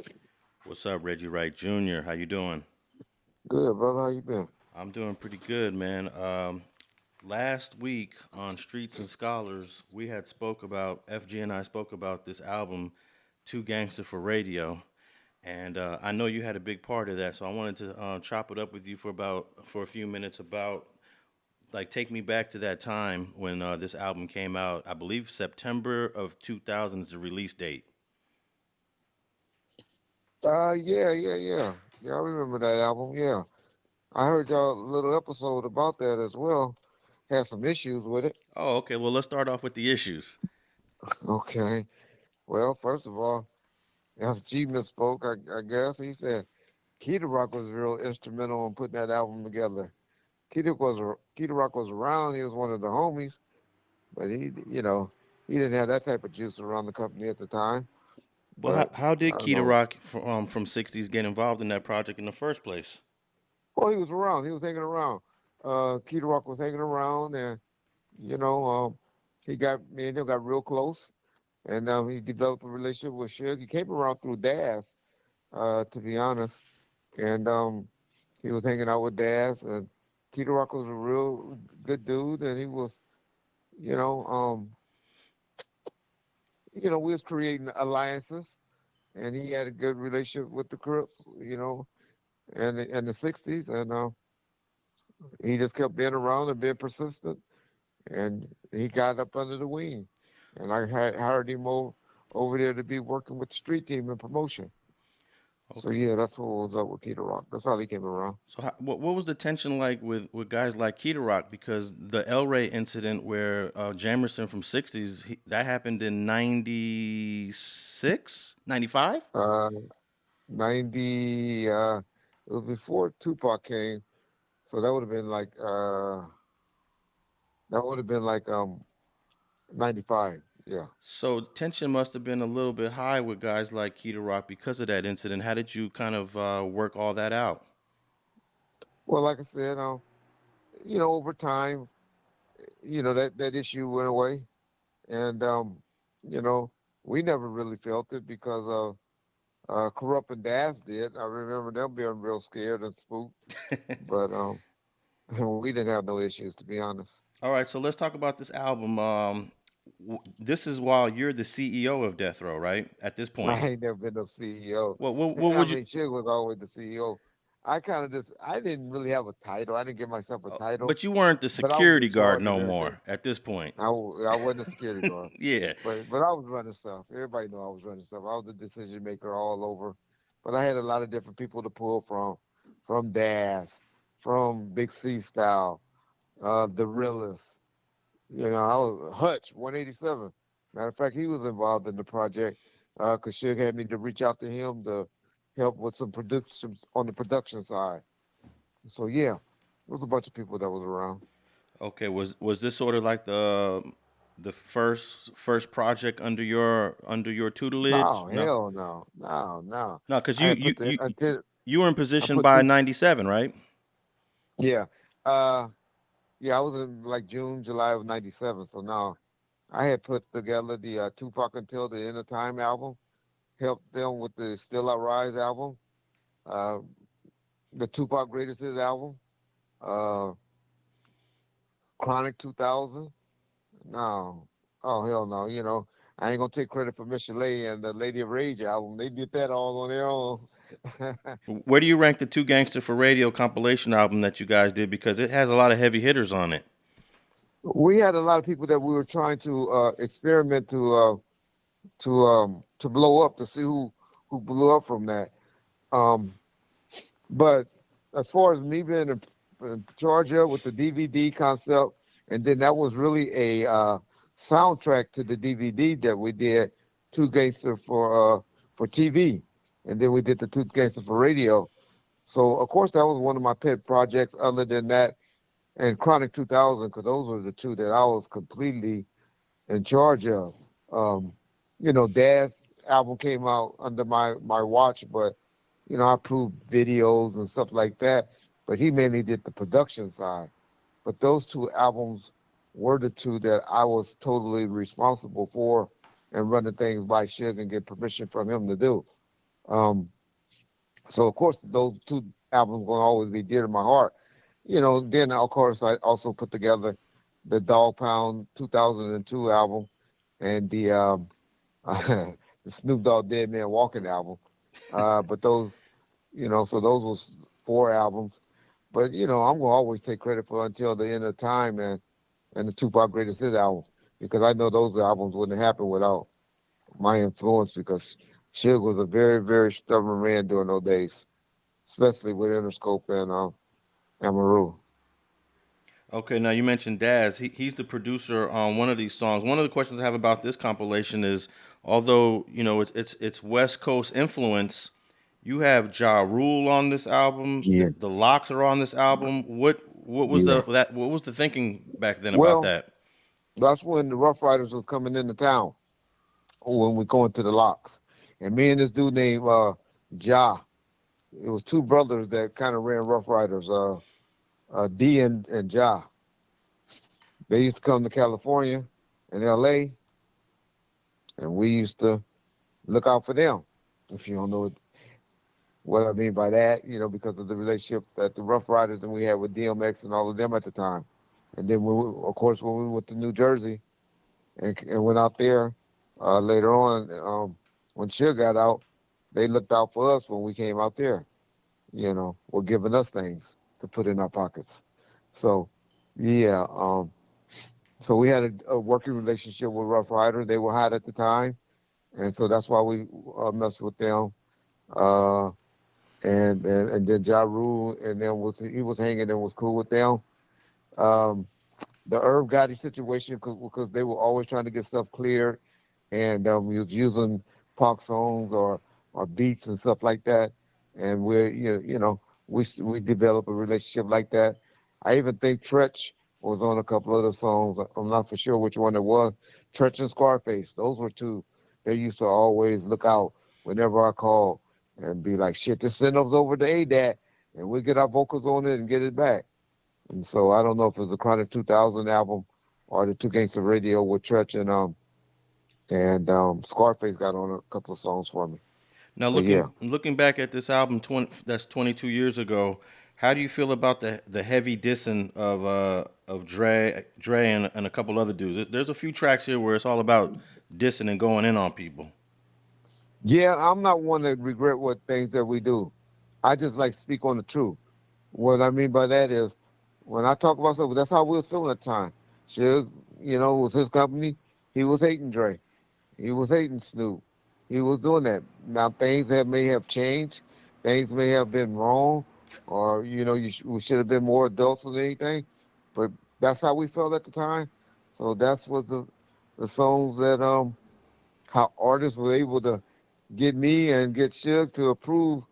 Smollett. What's up, Reggie Wright Jr.? How you doing? Good, brother. How you been? I'm doing pretty good, man. Last week on Streets and Scholars, we had spoke about FG and I spoke about this album, Two Gangster for Radio, and I know you had a big part of that, so I wanted to chop it up with you for a few minutes about like take me back to that time when this album came out. I believe September of 2000 is the release date. Yeah. I remember that album. Yeah, I heard y'all little episode about that as well. Had some issues with it. Oh, okay. Well, let's start off with the issues. Okay. Well, first of all, FG misspoke. I guess he said Keita Rock was real instrumental in putting that album together. Keita Rock was around. He was one of the homies, but he didn't have that type of juice around the company at the time. Well, But how I did don't Keita know. Rock from '60s get involved in that project in the first place? Well, he was around. He was hanging around. Keita Rock was hanging around, and you know, he got me and him got real close, and he developed a relationship with Suge. He came around through Daz, to be honest, and he was hanging out with Daz, and Keita Rock was a real good dude, and he was, you know, we was creating alliances, and he had a good relationship with the Crips, and the '60s, and he just kept being around and being persistent, and he got up under the wing, and I had hired him over there to be working with the street team and promotion. So Okay. yeah, that's what was up with Keita Rock. That's how he came around. So what was the tension like with guys like Keita Rock? Because the El Ray incident where Jamerson from '60s that happened in '96, '95. Uh, 90, it was before Tupac came, so that would have been like 95. Yeah. So tension must have been a little bit high with guys like Keita Rock because of that incident. How did you kind of work all that out? Well, like I said, over time, that issue went away, and you know, we never really felt it because of Corrupt and Daz did. I remember them being real scared and spooked, but we didn't have no issues, to be honest. All right, so let's talk about this album. This is while you're the CEO of Death Row, right? At this point. I ain't never been no CEO. What I would you? mean, Suge was always the CEO. I didn't really have a title. I didn't give myself a title, But you weren't the but I was security in guard charge of no everything. more at this point. I wasn't a security guard, Yeah. but I was running stuff. Everybody knew I was running stuff. I was the decision maker all over, but I had a lot of different people to pull from Daz, from Big C Style, the realist. I was Hutch 187. Matter of fact, he was involved in the project because Suge had me to reach out to him to help with some production on the production side. So yeah, it was a bunch of people that was around. Okay. Was this sort of like the first project under your tutelage? No, No. hell no, no. No, because I had put the until you were in I position put by two. '97, right? Yeah, uh, yeah. I was in like June, July of '97. So now I had put together the Tupac Until the End of Time album. Helped them with the Still I Rise album. Uh, the Tupac Greatest Hits album. Uh, Chronic 2000. No. Oh, hell no. I ain't gonna take credit for Michelet and the Lady of Rage album. They did that all on their own. Where do you rank the Two Gangster for Radio compilation album that you guys did? Because it has a lot of heavy hitters on it. We had a lot of people that we were trying to experiment to blow up to see who blew up from that. Um, but as far as me being in charge of with the DVD concept, and then that was really a soundtrack to the DVD that we did, Two Gangster for TV, and then we did the Two Gangster for radio. So of course that was one of my pet projects. Other than that, and Chronic 2000, because those were the two that I was completely in charge of. Um, Dad's album came out under my watch, but I approved videos and stuff like that. But he mainly did the production side. But those two albums were the two that I was totally responsible for and running things by Suge and get permission from him to do. Um, so of course those two albums gonna always be dear to my heart. Then of course I also put together the Dog Pound 2002 album and the the Snoop Dogg Dead Man Walking album. But those, so those was 4 albums. But I'm gonna always take credit for Until the End of Time and the Tupac Greatest Hits album because I know those albums wouldn't happen without my influence because Suge was a very, very stubborn man during those days, especially with Interscope and Maru. Okay, now you mentioned Daz. He's the producer on one of these songs. One of the questions I have about this compilation is, although it's West Coast influence, you have Ja Rule on this album. Yeah, The Locks are on this album. What was yeah. what was the thinking back then about Well, that? that's when the Rough Riders was coming into town when we going to the locks. And me and this dude named Ja, it was two brothers that kind of ran Rough Riders, D and Ja. They used to come to California and LA, and we used to look out for them. If you don't know what I mean by that, because of the relationship that the Rough Riders and we had with DMX and all of them at the time. And then, of course, when we went to New Jersey and went out there later on, when Suge got out, they looked out for us when we came out there, were giving us things to put in our pockets. So, yeah, so we had a working relationship with Rough Rider. They were hot at the time, and so that's why we messed with them. Uh, and then Ja Rule, and then he was hanging and was cool with them. Um, the Irv Gotti situation because they were always trying to get stuff cleared, and we was using pop songs or beats and stuff like that, and we developed a relationship like that. I even think Tretch was on a couple of the songs. I'm not for sure which one it was. Tretch and Scarface, those were two. They used to always look out whenever I called and be like, "Shit, just send those over to ADAT, and we get our vocals on it and get it back." And so I don't know if it's the Chronic 2000 album or the Two Gangsta Radio with Tretch and Scarface got on a couple of songs for me. Now But yeah, looking back at this album, that's 22 years ago. How do you feel about the heavy dissing of Dre and a couple other dudes? There's a few tracks here where it's all about dissing and going in on people. yeah, I'm not one to regret what things that we do. I just like to speak on the truth. What I mean by that is when I talk about something, that's how we was feeling at the time. Suge, was his company. He was hating Dre. He was hating Snoop. He was doing that. Now things that may have changed, things may have been wrong, or we should have been more adults than anything. But that's how we felt at the time. So that's was the songs that how artists were able to get me and get Suge to approve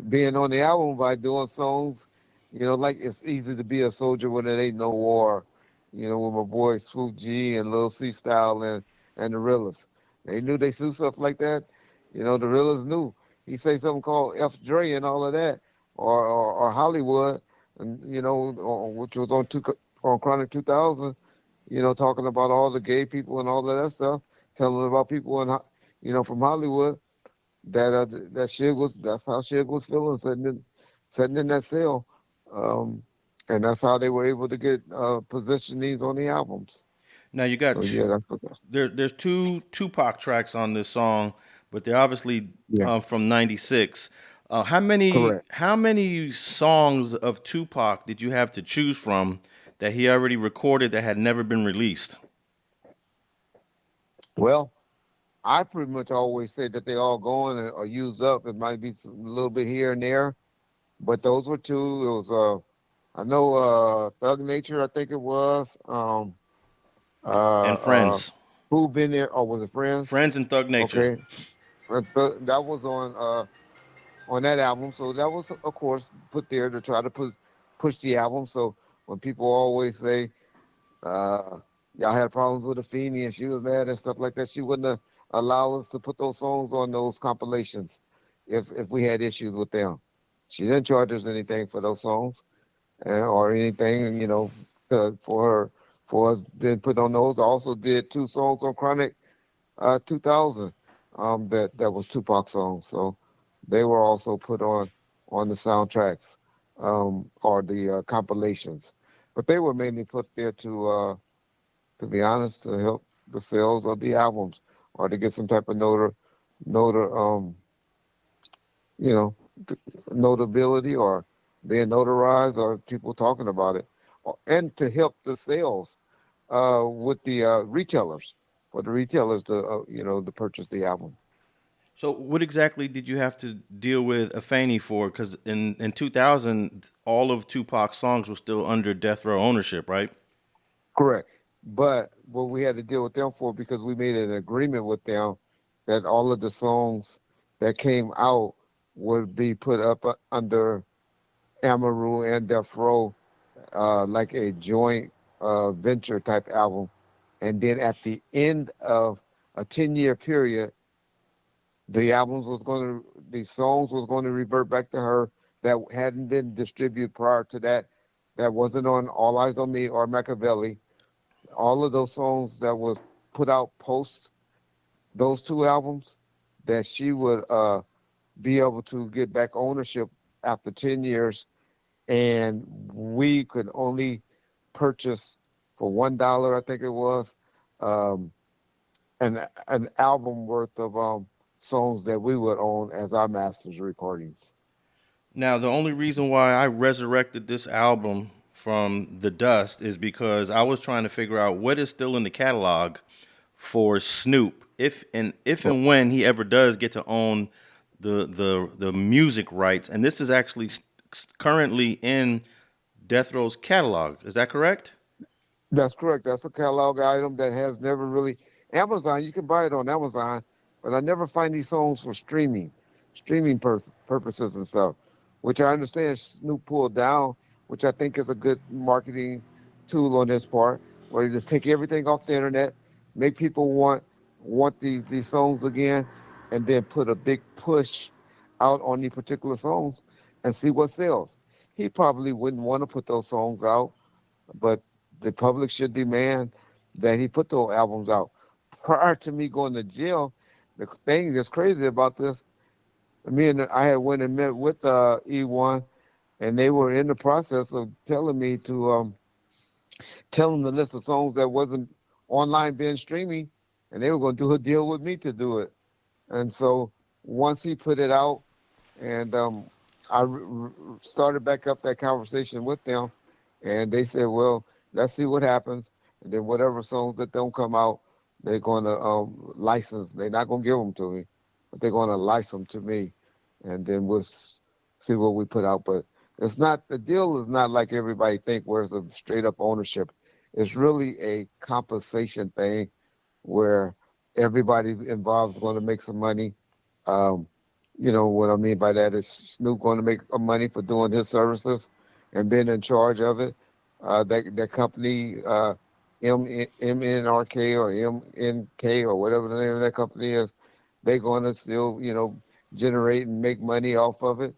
being on the album by doing songs, like It's Easy to Be a Soldier When It Ain't No War, with my boy Swoop G and Lil C Style and the Realers. They knew they do stuff like that. The Realers knew. He say something called F Dre and all of that, or Hollywood, and which was on Chronic 2000. Talking about all the gay people and all of that stuff, telling about people from Hollywood that that's how Suge was feeling sitting in that cell, um, and that's how they were able to get position these on the albums. Now you got So yeah, that's what there's two Tupac tracks on this song, but they're obviously yeah, from '96. correct. How many songs of Tupac did you have to choose from that he already recorded that had never been released? Well, I pretty much always say that they all gone or used up. It might be a little bit here and there, but those were two. It was I know Thug Nature, I think it was. And Uh, Friends, who been there? Oh, was it Friends? Friends and Thug Nature. Okay, that was on that album. So that was, of course, put there to try to push the album. So when people always say, y'all had problems with Afeni and she was mad and stuff like that, she wouldn't have allowed us to put those songs on those compilations if we had issues with them. She didn't charge us anything for those songs or anything, for her for us being put on those. I also did 2 songs on Chronic 2000 that was Tupac songs. So they were also put on the soundtracks or the compilations. But they were mainly put there to be honest, to help the sales of the albums or to get some type of notor you know, notability or being notarized or people talking about it, and to help the sales with the retailers for the retailers to to purchase the album. So, what exactly did you have to deal with Afeni for? Because in 2000, all of Tupac's songs were still under death row ownership, right? Correct. But what we had to deal with them for because we made an agreement with them that all of the songs that came out would be put up under Amaru and Death Row, like a joint venture type album. And then at the end of a 10-year period, the songs was going to revert back to her that hadn't been distributed prior to that, that wasn't on All Eyes on Me or Machiavelli. All of those songs that was put out post those two albums, that she would be able to get back ownership after 10 years. And we could only purchase for $1, I think it was, um, an album worth of songs that we would own as our master's recordings. Now, the only reason why I resurrected this album from the dust is because I was trying to figure out what is still in the catalog for Snoop, if and when he ever does get to own the music rights. And this is actually currently in Death Row's catalog. Is that correct? That's correct. That's a catalog item that has never really Amazon. You can buy it on Amazon, but I never find these songs for streaming purposes and stuff. Which I understand Snoop pulled down, which I think is a good marketing tool on his part, where he just take everything off the internet, make people want these songs again, and then put a big push out on the particular songs and see what sells. He probably wouldn't want to put those songs out, but the public should demand that he put those albums out. Prior to me going to jail, the thing that's crazy about this, me and I had went and met with E1, and they were in the process of telling me to tell them the list of songs that wasn't online being streaming, and they were going to do a deal with me to do it. And so once he put it out, and I started back up that conversation with them, and they said, "Well, let's see what happens, and then whatever songs that don't come out, they're going to license. They're not going to give them to me, but they're going to license them to me, and then we'll see what we put out." But it's not the deal is not like everybody think, where it's a straight up ownership. It's really a compensation thing where everybody involved is going to make some money. Um, you know what I mean by that is Snoop going to make money for doing his services and being in charge of it. That company, MNRK or MNK or whatever the name of that company is, they're going to still, generate and make money off of it.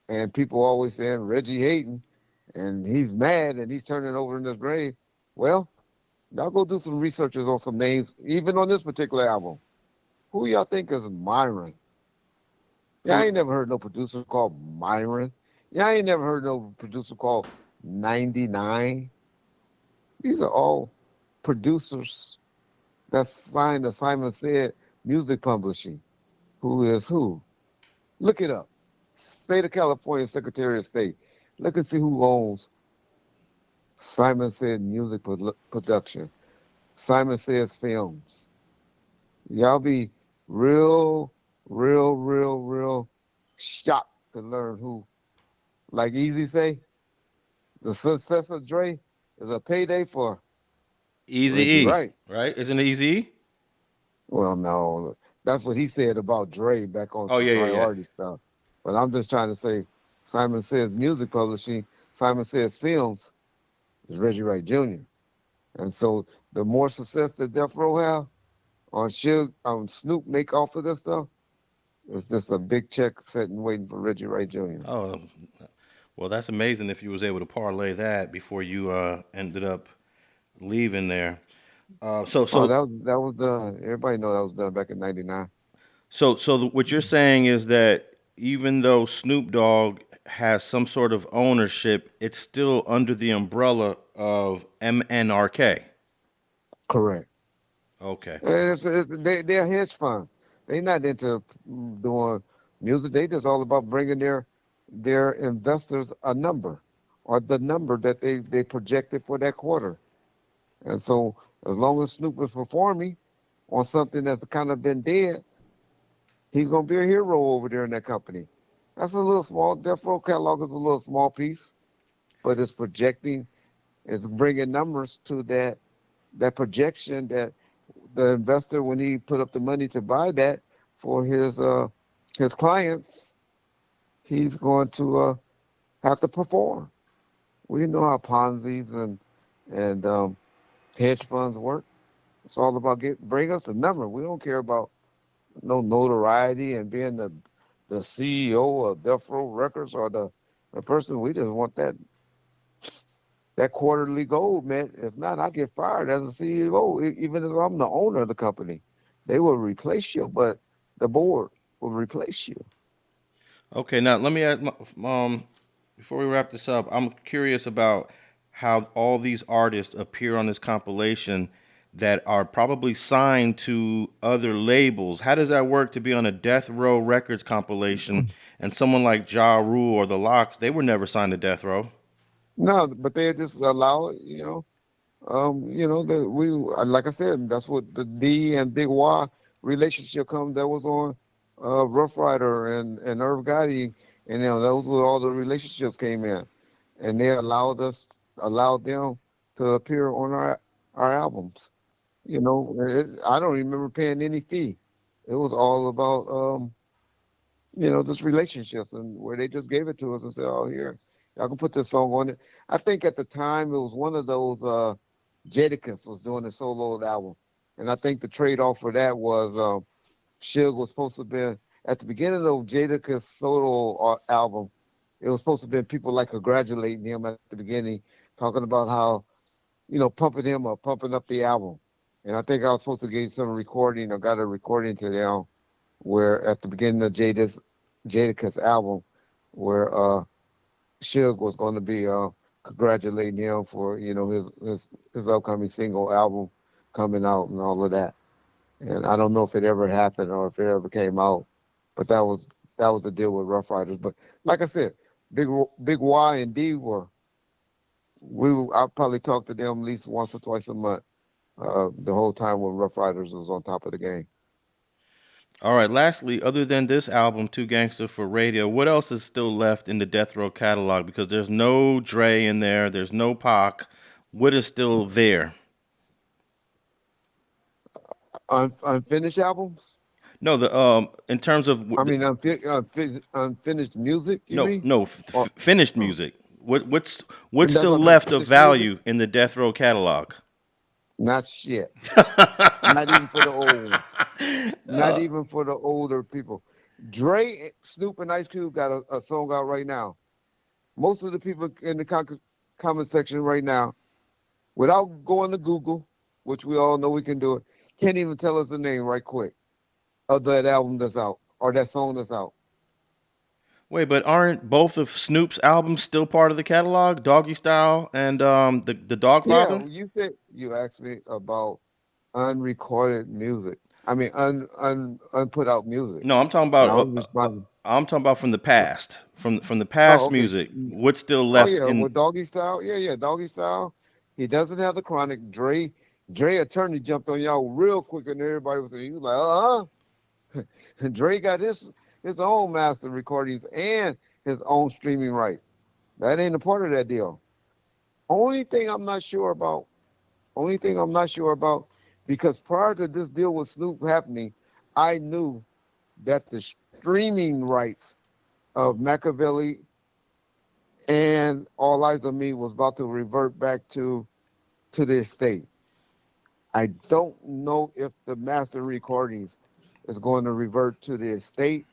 And people always saying Reggie hating, and he's mad and he's turning over in his grave. Well, y'all go do some researches on some names, even on this particular album. Who y'all think is Myron? Yeah, I Who? ain't never heard no producer called Myron. Yeah, I ain't never heard no producer called 99. These are all producers that's signed to Simon Said Music Publishing. Who is who? Look it up. State of California Secretary of State. Look and see who owns Simon Said Music Production. Simon Says Films. Y'all be real, real shocked to learn who. Like Easy say, the success of Dre is a payday for Easy Reggie E, Wright. right? Isn't it Easy E? Well, no, that's what he said about Dre back on Oh some yeah, yeah, yeah. priority stuff. But I'm just trying to say, Simon Says Music Publishing, Simon Says Films is Reggie Wright Jr. And so the more success that Death Row have on Snoop make off of this stuff, it's just a big check sitting waiting for Reggie Wright Jr. Oh, well, that's amazing if you was able to parlay that before you ended up leaving there. Uh, so Oh, so that was done. Everybody know that was done back in '99. so what you're saying is that even though Snoop Dogg has some sort of ownership, it's still under the umbrella of MNRK. Correct. Okay. And they're a hedge fund. They're not into doing music. They just all about bringing their investors a number or the number that they projected for that quarter. And so as long as Snoop is performing on something that's kind of been dead, he's gonna be a hero over there in that company. That's a little small. Death Row catalog is a little small piece, but it's projecting, it's bringing numbers to that projection that the investor, when he put up the money to buy that for his clients, he's going to have to perform. We know how Ponzi's and hedge funds work. It's all about bring us a number. We don't care about no notoriety and being the CEO of Death Row Records or the person. We just want that quarterly gold, man. If not, I get fired as a CEO, even if I'm the owner of the company. They will replace you, but the board will replace you. Okay, now let me ask, before we wrap this up, I'm curious about how all these artists appear on this compilation that are probably signed to other labels. How does that work to be on a Death Row Records compilation and someone like Ja Rule or The Lox, they were never signed to Death Row? No, but they just allow it, like I said, that's what the D and Big Y relationship come that was on Rough Rider and Irv Gotti, and those were all the relationships came in, and they allowed them to appear on our albums. I don't remember paying any fee. It was all about just relationships and where they just gave it to us and said, "Oh, here, y'all can put this song on it." I think at the time it was one of those Jadakiss was doing a solo album, and I think the trade off for that was Suge was supposed to be at the beginning of Jadakiss solo album. It was supposed to be people like congratulating him at the beginning, talking about how pumping him up, pumping up the album. And I think I was supposed to give some recording or got a recording to them where at the beginning of Jadakiss album, where Suge was going to be congratulating him for his upcoming single album coming out and all of that. And I don't know if it ever happened or if it ever came out, but that was the deal with Rough Riders. But like I said, Big Y and D I probably talked to them at least once or twice a month. The whole time when Rough Riders was on top of the game. All right, lastly, other than this album, Too Gangster for Radio, what else is still left in the Death Row catalog? Because there's no Dre in there, there's no Pac. What is still there? Unfinished albums. No, the in terms of I mean, unfinished music. You no, mean? no, Or finished oh, music. What's and that's still left of unfinished music. value in the Death Row catalog? Not shit. Not even for the old ones. Not even for the older people. Dre, Snoop, and Ice Cube got a song out right now. Most of the people in the comment section right now, without going to Google, which we all know we can do it, can't even tell us the name right quick of that album that's out or that song that's out. Wait, but aren't both of Snoop's albums still part of the catalog? Doggy Style and the Yeah, Dogfather? you asked me about unrecorded music. I mean, unput out music, No, I'm talking and I about was responding. I'm talking about from the past, from the Oh, past okay. music. What's still Oh left yeah, in? with Doggy Style. Yeah, yeah, Doggy Style. He doesn't have the chronic. Dre attorney jumped on y'all real quick, and everybody was saying, "You like, And Dre got his own master recordings and his own streaming rights. That ain't a part of that deal. Only thing I'm not sure about. Only thing I'm not sure about, because prior to this deal with Snoop happening, I knew that the streaming rights of Machiavelli and All Eyes on Me was about to revert back to the estate. I don't know if the master recordings is going to revert to the estate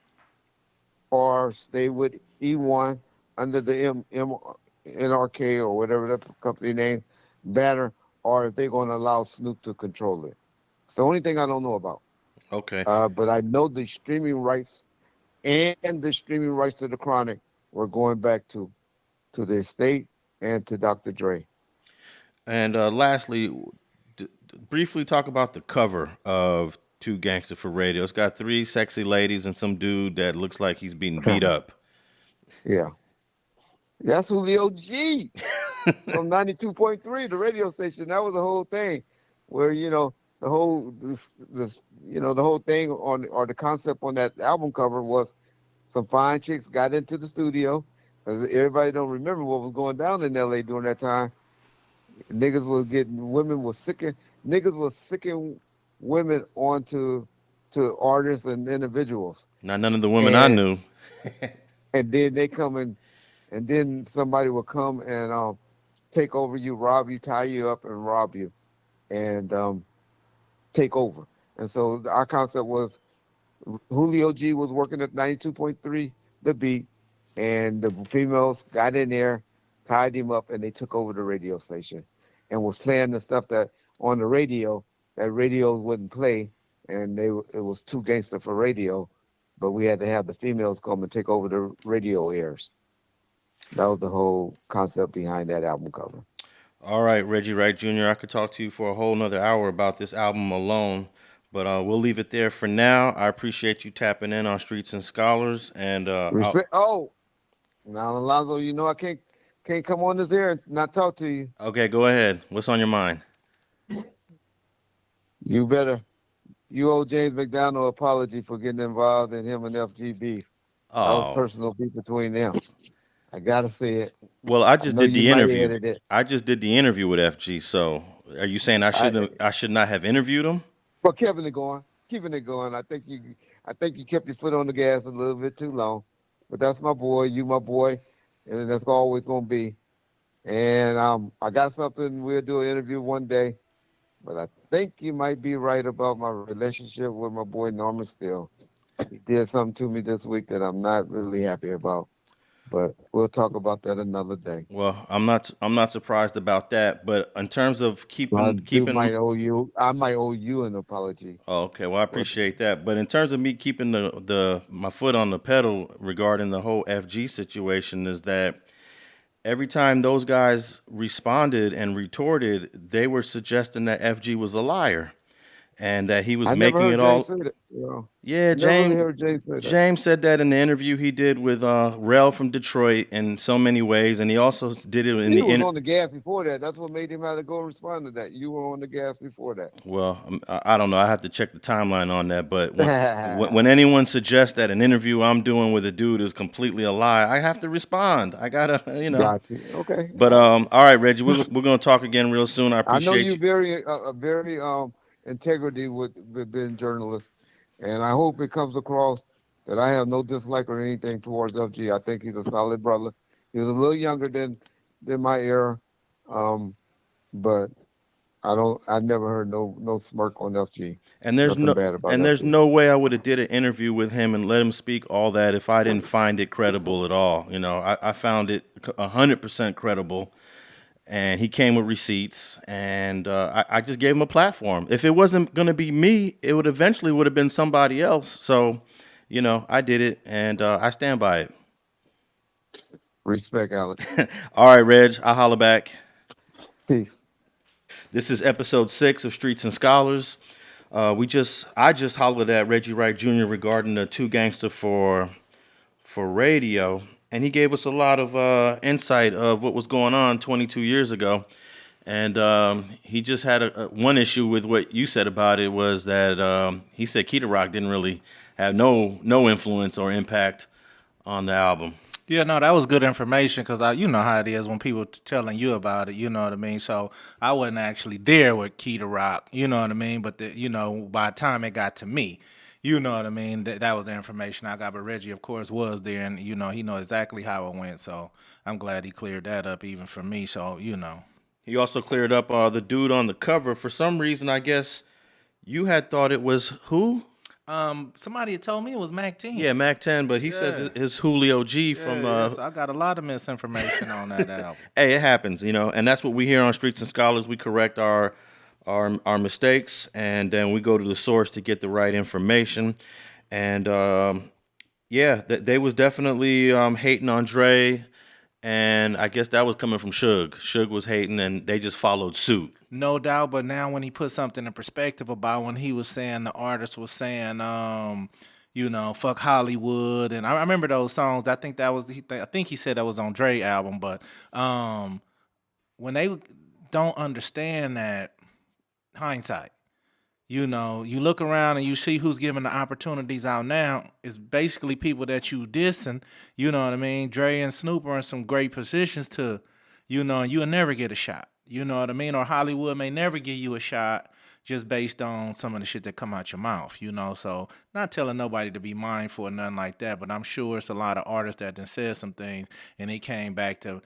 or stay with E1 under the NRK or whatever that company name banner, or if they're going to allow Snoop to control it. It's the only thing I don't know about. Okay, But I know the streaming rights and the streaming rights to the Chronic were going back to the estate and to Dr. Dre. And lastly, briefly talk about the cover of Two Gangster for Radio. It's got three sexy ladies and some dude that looks like he's being beat up. Yeah, that's Julio G from 92.3, the radio station. That was the whole thing, where the whole this the whole thing on or the concept on that album cover was some fine chicks got into the studio, because everybody don't remember what was going down in L.A. during that time. Niggas was getting women was sicking niggas was sicking women onto to artists and individuals, Not none of the women I and knew. then they come and then somebody will come and take over you, rob you, tie you up, and rob you, and take over. And so our concept was Julio G was working at 92.3, the beat, and the females got in there, tied him up, and they took over the radio station and was playing the stuff that on the radio that radios wouldn't play, and it was too gangster for radio, but we had to have the females come and take over the radio airs. That was the whole concept behind that album cover. All right, Reggie Wright Jr., I could talk to you for a whole nother hour about this album alone, but we'll leave it there for now. I appreciate you tapping in on Streets and Scholars, and Respect. Oh, now Alonso, I can't come on this air and not talk to you. okay, go ahead. What's on your mind? You better. You owe James McDonald apology for getting involved in him and FG beef. That was Oh, personal beef between them. I gotta say it. well, I I just know did you the might interview. edit it. I just did the interview with FG. So, are you saying I I should not have interviewed him? but keeping it going. I think you kept your foot on the gas a little bit too long. But that's my boy. You my boy, and that's always gonna be. And I got something. We'll do an interview one day. But I think you might be right about my relationship with my boy Norman Steele. He did something to me this week that I'm not really happy about. But we'll talk about that another day. Well, I'm not surprised about that. But in terms of I might owe you an apology. oh, okay, well, I But appreciate that. But in terms of me keeping the my foot on the pedal regarding the whole FG situation, is that every time those guys responded and retorted, they were suggesting that FG was a liar and that he was I never making heard it James all. say that. Yeah, Never really James heard James say that. James said that in the interview he did with Rel from Detroit in so many ways, and he also did it in He the was on the gas before that. That's what made him have to go and respond to that. You were on the gas before that. well, I don't know. I have to check the timeline on that. But when anyone suggests that an interview I'm doing with a dude is completely a lie, I have to respond. I gotta, Got you. Okay. But all right, Reggie, we're gonna talk again real soon. I I know appreciate you you. very integrity with being journalist, and I hope it comes across that I have no dislike or anything towards FG. I think he's a solid brother. He's a little younger than my era, um, but I never heard no smirk on FG. And there's Nothing no bad about and there's FG. no way I would have did an interview with him and let him speak all that if I didn't find it credible at all. I found it 100% credible, and he came with receipts, and I just gave him a platform. If it wasn't going to be me, it would have been somebody else. So, I did it, and I stand by it. Respect, Alex. All right, Reg, I'll holla back. Peace. This is episode 6 of Streets and Scholars. I just hollered at Reggie Wright Jr. regarding the Two Gangster for radio, and he gave us a lot of insight of what was going on 22 years ago. And he just had one issue with what you said about it was that he said Keita Rock didn't really have no influence or impact on the album. Yeah, no, that was good information because you know how it is when people telling you about it. You know what I mean. So I wasn't actually there with Keita Rock. You know what I mean. But by the time it got to me, you know what I mean. That was the information I got. But Reggie, of course, was there, and he know exactly how it went. So I'm glad he cleared that up even for me. So He also cleared up the dude on the cover. For some reason, I guess you had thought it was who? Somebody had told me it was Mac 10. Yeah, Mac 10, but he said it's Julio G from. So I got a lot of misinformation on that album. Hey, it happens, and that's what we hear on Streets and Scholars. We correct our mistakes, and then we go to the source to get the right information. And Yeah, they was definitely hating on Dre, and I guess that was coming from Suge. Suge was hating, and they just followed suit. No doubt, but now when he put something in perspective about when he was saying the artist was saying, fuck Hollywood, and I remember those songs. I think that was I think he said that was on Dre album, but when they don't understand that hindsight, you look around and you see who's giving the opportunities out now. It's basically people that you dissing. You know what I mean? Dre and Snoop are in some great positions to, and you'll never get a shot. You know what I mean? Or Hollywood may never give you a shot just based on some of the shit that come out your mouth, So not telling nobody to be mindful or nothing like that, but I'm sure it's a lot of artists that done said some things and they came back to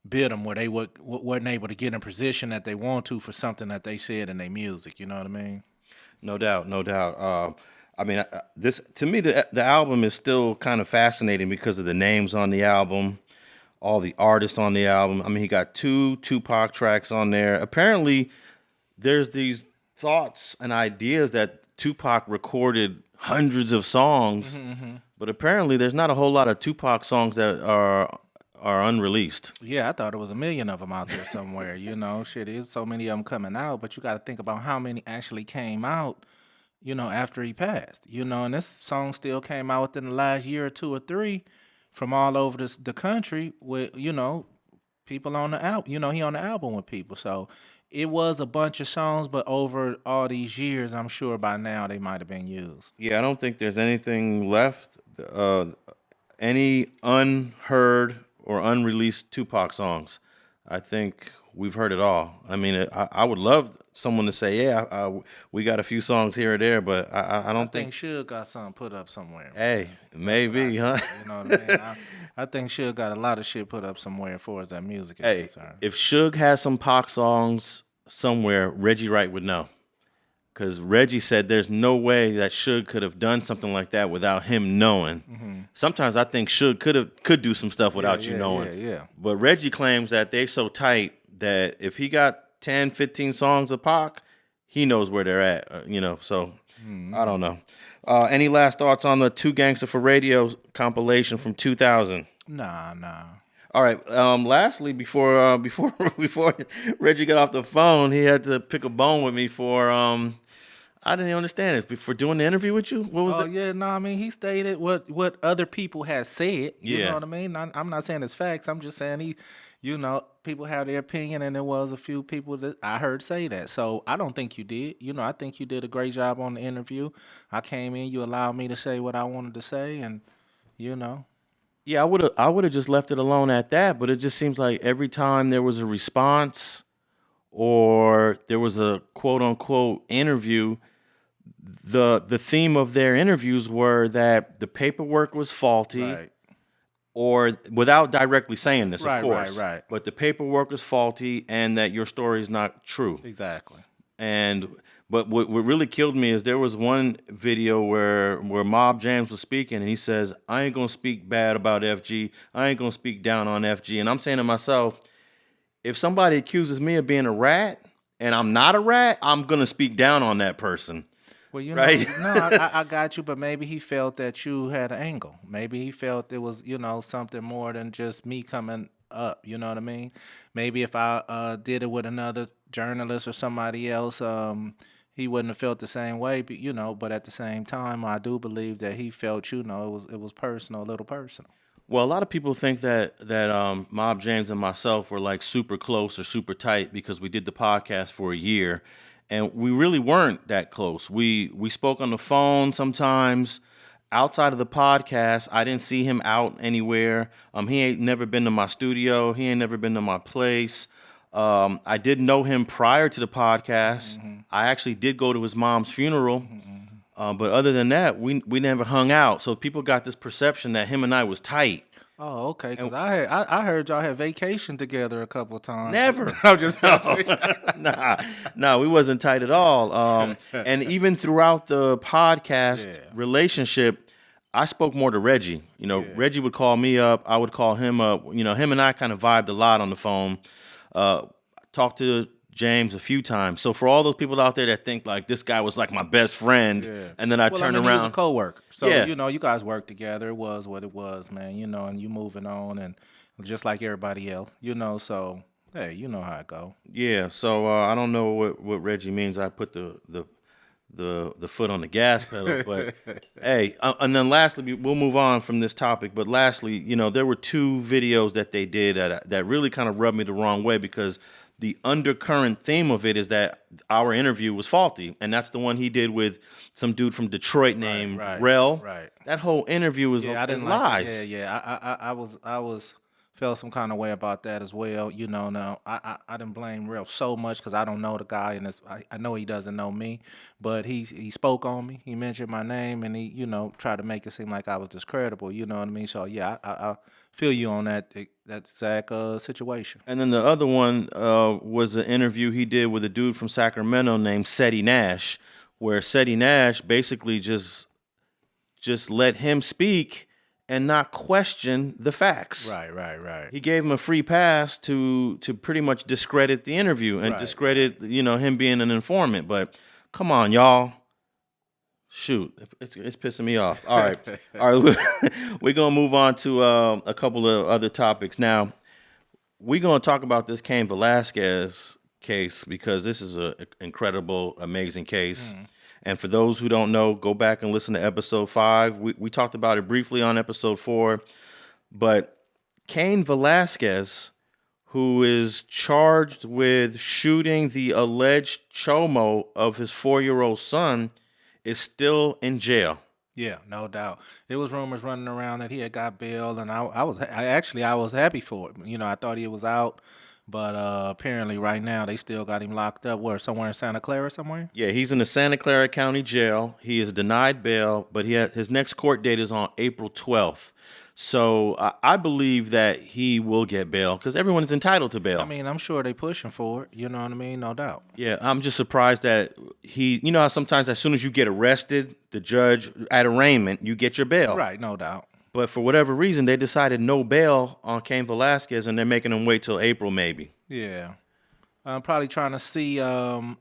bid them where they wasn't able to get in position that they want to for something that they said in their music. You know what I mean? No doubt, no doubt. I mean, this to me, the album is still kind of fascinating because of the names on the album, all the artists on the album. I mean, he got 2 Tupac tracks on there. Apparently, there's these thoughts and ideas that Tupac recorded hundreds of songs, but apparently there's not a whole lot of Tupac songs that are unreleased. Yeah, I thought it was a million of them out there somewhere. Shit, there's so many of them coming out, but you got to think about how many actually came out, after he passed. And this song still came out within the last year or 2 or 3 from all over the country with, people on the album. He on the album with people. So it was a bunch of songs, but over all these years, I'm sure by now they might have been used. Yeah, I don't think there's anything left, any unheard or unreleased Tupac songs. I think we've heard it all. I mean, I would love someone to say, yeah, we got a few songs here or there, but I don't think Suge got something put up somewhere. Hey, maybe, huh? You know what I mean? I think Suge got a lot of shit put up somewhere as far as that music is concerned. If Suge has some Pac songs somewhere, Reggie Wright would know. Because Reggie said there's no way that Suge could have done something like that without him knowing. Mm-hmm. Sometimes I think Suge could do some stuff without you knowing. Yeah. But Reggie claims that they're so tight that if he got 10, 15 songs of Pac, he knows where they're at. So I don't know. Any last thoughts on the 2 Gangsta for Radio compilation from 2000? Nah. All right. Lastly, before Reggie got off the phone, he had to pick a bone with me for I didn't even understand it. For doing the interview with you? What was that? Yeah, no, I mean, he stated what other people had said. You know what I mean? I'm not saying it's facts. I'm just saying people have their opinion, and there was a few people that I heard say that. So I don't think you did. I think you did a great job on the interview. I came in, you allowed me to say what I wanted to say, and Yeah, I would have just left it alone at that, but it just seems like every time there was a response or there was a quote unquote interview, the theme of their interviews were that the paperwork was faulty. Right. Or without directly saying this, of course. Right. But the paperwork was faulty and that your story is not true. Exactly. But what really killed me is there was one video where Mob James was speaking and he says, I ain't gonna speak bad about FG. I ain't gonna speak down on FG. And I'm saying to myself, if somebody accuses me of being a rat and I'm not a rat, I'm gonna speak down on that person. Well, right? I got you, but maybe he felt that you had an angle. Maybe he felt it was, something more than just me coming up. You know what I mean? Maybe if I did it with another journalist or somebody else, he wouldn't have felt the same way. But at the same time, I do believe that he felt, it was personal, a little personal. Well, a lot of people think that Mob James and myself were like super close or super tight because we did the podcast for a year. And we really weren't that close. We spoke on the phone sometimes. Outside of the podcast, I didn't see him out anywhere. He ain't never been to my studio. He ain't never been to my place. I did know him prior to the podcast. Mm-hmm. I actually did go to his mom's funeral. Mm-hmm. But other than that, we never hung out. So people got this perception that him and I was tight. Oh, okay. Because I heard y'all had vacation together a couple of times. Never. I'm just Nah, we wasn't tight at all. And even throughout the podcast relationship, I spoke more to Reggie. Reggie would call me up. I would call him up. Him and I kind of vibed a lot on the phone. Talked to James a few times. So for all those people out there that think like this guy was like my best friend, and then I turn He around, was a coworker. So Yeah. you guys worked together. It was what it was, man. And you moving on, and just like everybody else, So hey, you know how it go. yeah. So I don't know what Reggie means. I put the foot on the gas pedal, but hey, and then lastly, we'll move on from this topic. But lastly, there were two videos that they did that really kind of rubbed me the wrong way, because the undercurrent theme of it is that our interview was faulty, and that's the one he did with some dude from Detroit named Rel. Right. That whole interview was I didn't lies. I was felt some kind of way about that as well. Now I didn't blame Rel so much because I don't know the guy, and I know he doesn't know me, but he spoke on me. He mentioned my name, and he tried to make it seem like I was discreditable. You know what I mean? So yeah, I feel you on that exact situation. And then the other one was the interview he did with a dude from Sacramento named Seti Nash, where Seti Nash basically just let him speak and not question the facts. Right. He gave him a free pass to pretty much discredit the interview and discredit him being an informant. But come on, y'all. Shoot, it's pissing me off. All right. We're going to move on to a couple of other topics. Now, we're going to talk about this Cain Velasquez case because this is an incredible, amazing case. And for those who don't know, go back and listen to episode 5. We talked about it briefly on episode 4. But Cain Velasquez, who is charged with shooting the alleged chomo of his 4-year-old son, is still in jail. Yeah, no doubt. There was rumors running around that he had got bail, and I was happy for it. I thought he was out, but apparently right now they still got him locked up. Where, somewhere in Santa Clara somewhere? Yeah, he's in the Santa Clara County Jail. He is denied bail, but his next court date is on April 12th. So I believe that he will get bail because everyone is entitled to bail. I mean, I'm sure they pushing for it. You know what I mean? No doubt. Yeah, I'm just surprised that how sometimes as soon as you get arrested, the judge at arraignment, you get your bail. Right, no doubt. But for whatever reason, they decided no bail on Cain Velasquez, and they're making him wait till April maybe. Yeah. I'm probably trying to see how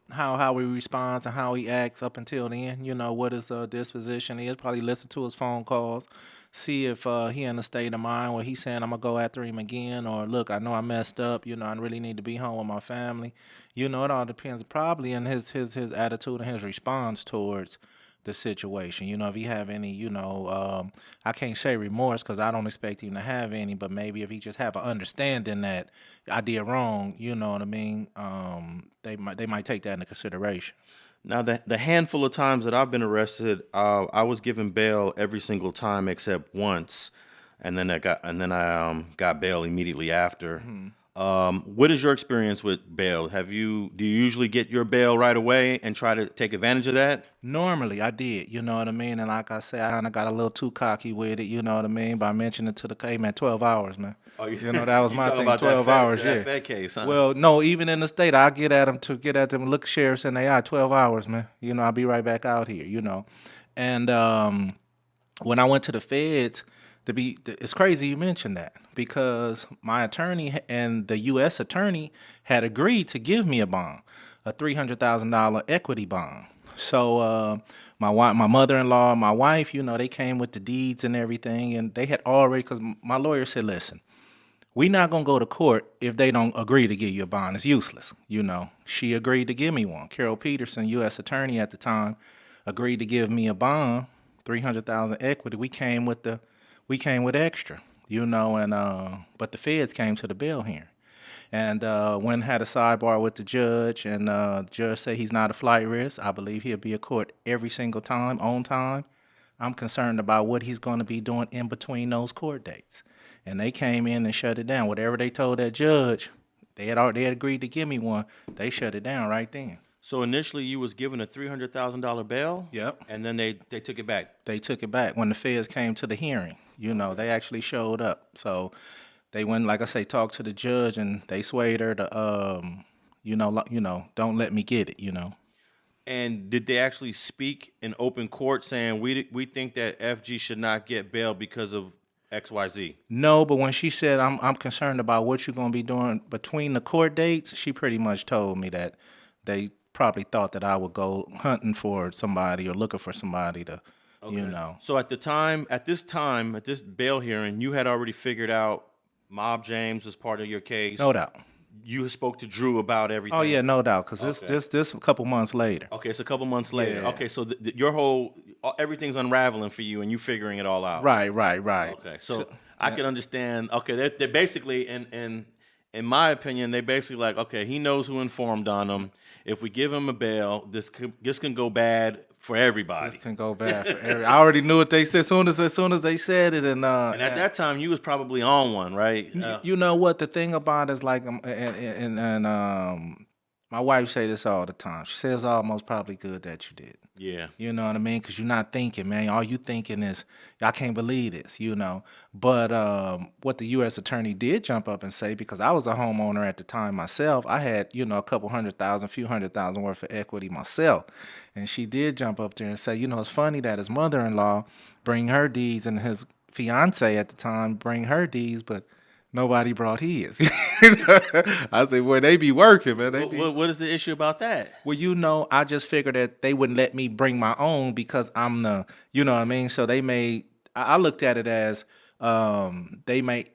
he responds and how he acts up until then. What his disposition is. Probably listen to his phone calls. See if he in a state of mind where he's saying I'm gonna go after him again, or look, I know I messed up. I really need to be home with my family. It all depends probably on his attitude and his response towards the situation. If he have any, I can't say remorse because I don't expect him to have any, but maybe if he just have an understanding that I did wrong, you know what I mean, they might take that into consideration. Now, the handful of times that I've been arrested, I was given bail every single time except once, and then I got bail immediately after. What is your experience with bail? Do you usually get your bail right away and try to take advantage of that? Normally, I did, you know what I mean? And like I said, I kind of got a little too cocky with it, you know what I mean? By mentioning to the hey, man, 12 hours, man. Oh, that was my thing, about 12 hours, yeah. That fed case, huh? Well, no, even in the state, I get at them, look sheriffs in their eye, 12 hours, man. I'll be right back out here, And when I went to the feds, it's crazy you mentioned that because my attorney and the U.S. attorney had agreed to give me a bond, a $300,000 equity bond. So my mother-in-law, my wife, they came with the deeds and everything, and they had already, because my lawyer said, listen, we're not going to go to court if they don't agree to give you a bond. It's useless. She agreed to give me one. Carol Peterson, U.S. attorney at the time, agreed to give me a bond, $300,000 equity. We came with extra, and but the feds came to the bail hearing. And went and had a sidebar with the judge, and the judge said he's not a flight risk. I believe he'll be at court every single time, on time. I'm concerned about what he's going to be doing in between those court dates. And they came in and shut it down. Whatever they told that judge, they had agreed to give me one. They shut it down right then. So initially you was given a $300,000 bail? Yep. And then they took it back? They took it back when the feds came to the hearing. They actually showed up. So they went, like I say, talked to the judge, and they swayed her to, don't let me get it, And did they actually speak in open court saying we think that FG should not get bail because of XYZ. No, but when she said I'm concerned about what you're gonna be doing between the court dates, she pretty much told me that they probably thought that I would go hunting for somebody or looking for somebody to, you know. So at this bail hearing, you had already figured out Mob James was part of your case. No doubt. You spoke to Drew about everything. Oh yeah, no doubt. Because this a couple months later. Okay, it's a couple months later. Yeah. Okay, so your whole everything's unraveling for you, and you figuring it all out. Right. Okay, so I can understand. Okay, they're basically in my opinion, they basically like, okay, he knows who informed on him. If we give him a bail, this can go bad for everybody. This can go bad for everybody. I already knew what they said as soon as they said it, and at that time, you was probably on one, right? You know what the thing about is like, my wife say this all the time. She says almost probably good that you did. Yeah. You know what I mean? Because you're not thinking, man. All you thinking is, I can't believe this, you know. But what the U.S. attorney did jump up and say, because I was a homeowner at the time myself, I had, you know, a few hundred thousand worth of equity myself. And she did jump up there and say, you know, it's funny that his mother-in-law bring her deeds and his fiance at the time bring her deeds, but nobody brought his. I said, well, they be working, man. What is the issue about that? Well, you know, I just figured that they wouldn't let me bring my own because I'm the, you know what I mean? So I looked at it as they may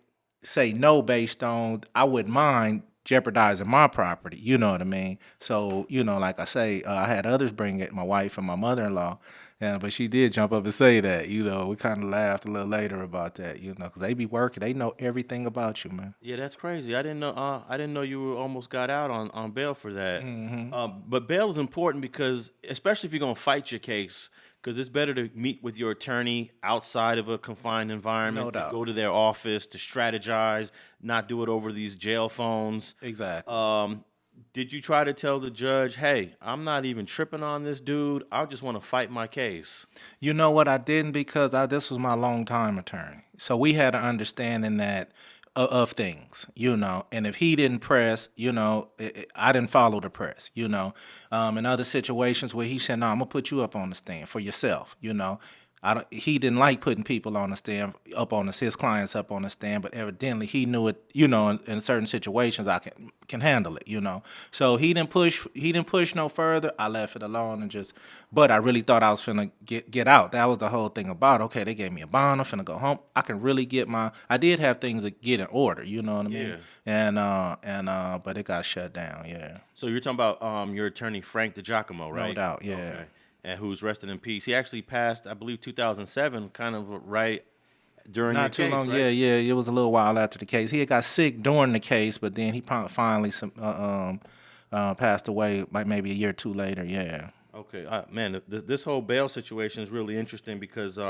say no based on, I wouldn't mind jeopardizing my property, you know what I mean? So, you know, like I say, I had others bring it, my wife and my mother-in-law. Yeah, but she did jump up and say that, you know. We kind of laughed a little later about that, you know, because they be working. They know everything about you, man. Yeah, that's crazy. I didn't know you almost got out on bail for that. Mm-hmm. But bail is important because, especially if you're gonna fight your case, because it's better to meet with your attorney outside of a confined environment, No to doubt. go to their office, to strategize, not do it over these jail phones. Exactly. Did you try to tell the judge, hey, I'm not even tripping on this dude. I just want to fight my case? You know what? I didn't because this was my longtime attorney. So we had an understanding that of things, you know. And if he didn't press, you know, I didn't follow the press, you know. In other situations where he said, no, I'm going to put you up on the stand for yourself, you know. He didn't like putting people on the stand, his clients up on the stand, but evidently he knew it, you know, in certain situations I can handle it, you know. So he didn't push no further. I left it alone but I really thought I was finna get out. That was the whole thing about, okay, they gave me a bond, I'm finna go home. I can really I did have things that get in order, you know what I mean? Yeah. But it got shut down, yeah. So you're talking about your attorney, Frank DiGiacomo, right? No doubt, yeah. Okay. And who's rested in peace. He actually passed, I believe, 2007, kind of right during Not too your case, long, right? yeah. It was a little while after the case. He had got sick during the case, but then he finally passed away, like maybe a year or two later. Yeah. Okay, man, this whole bail situation is really interesting because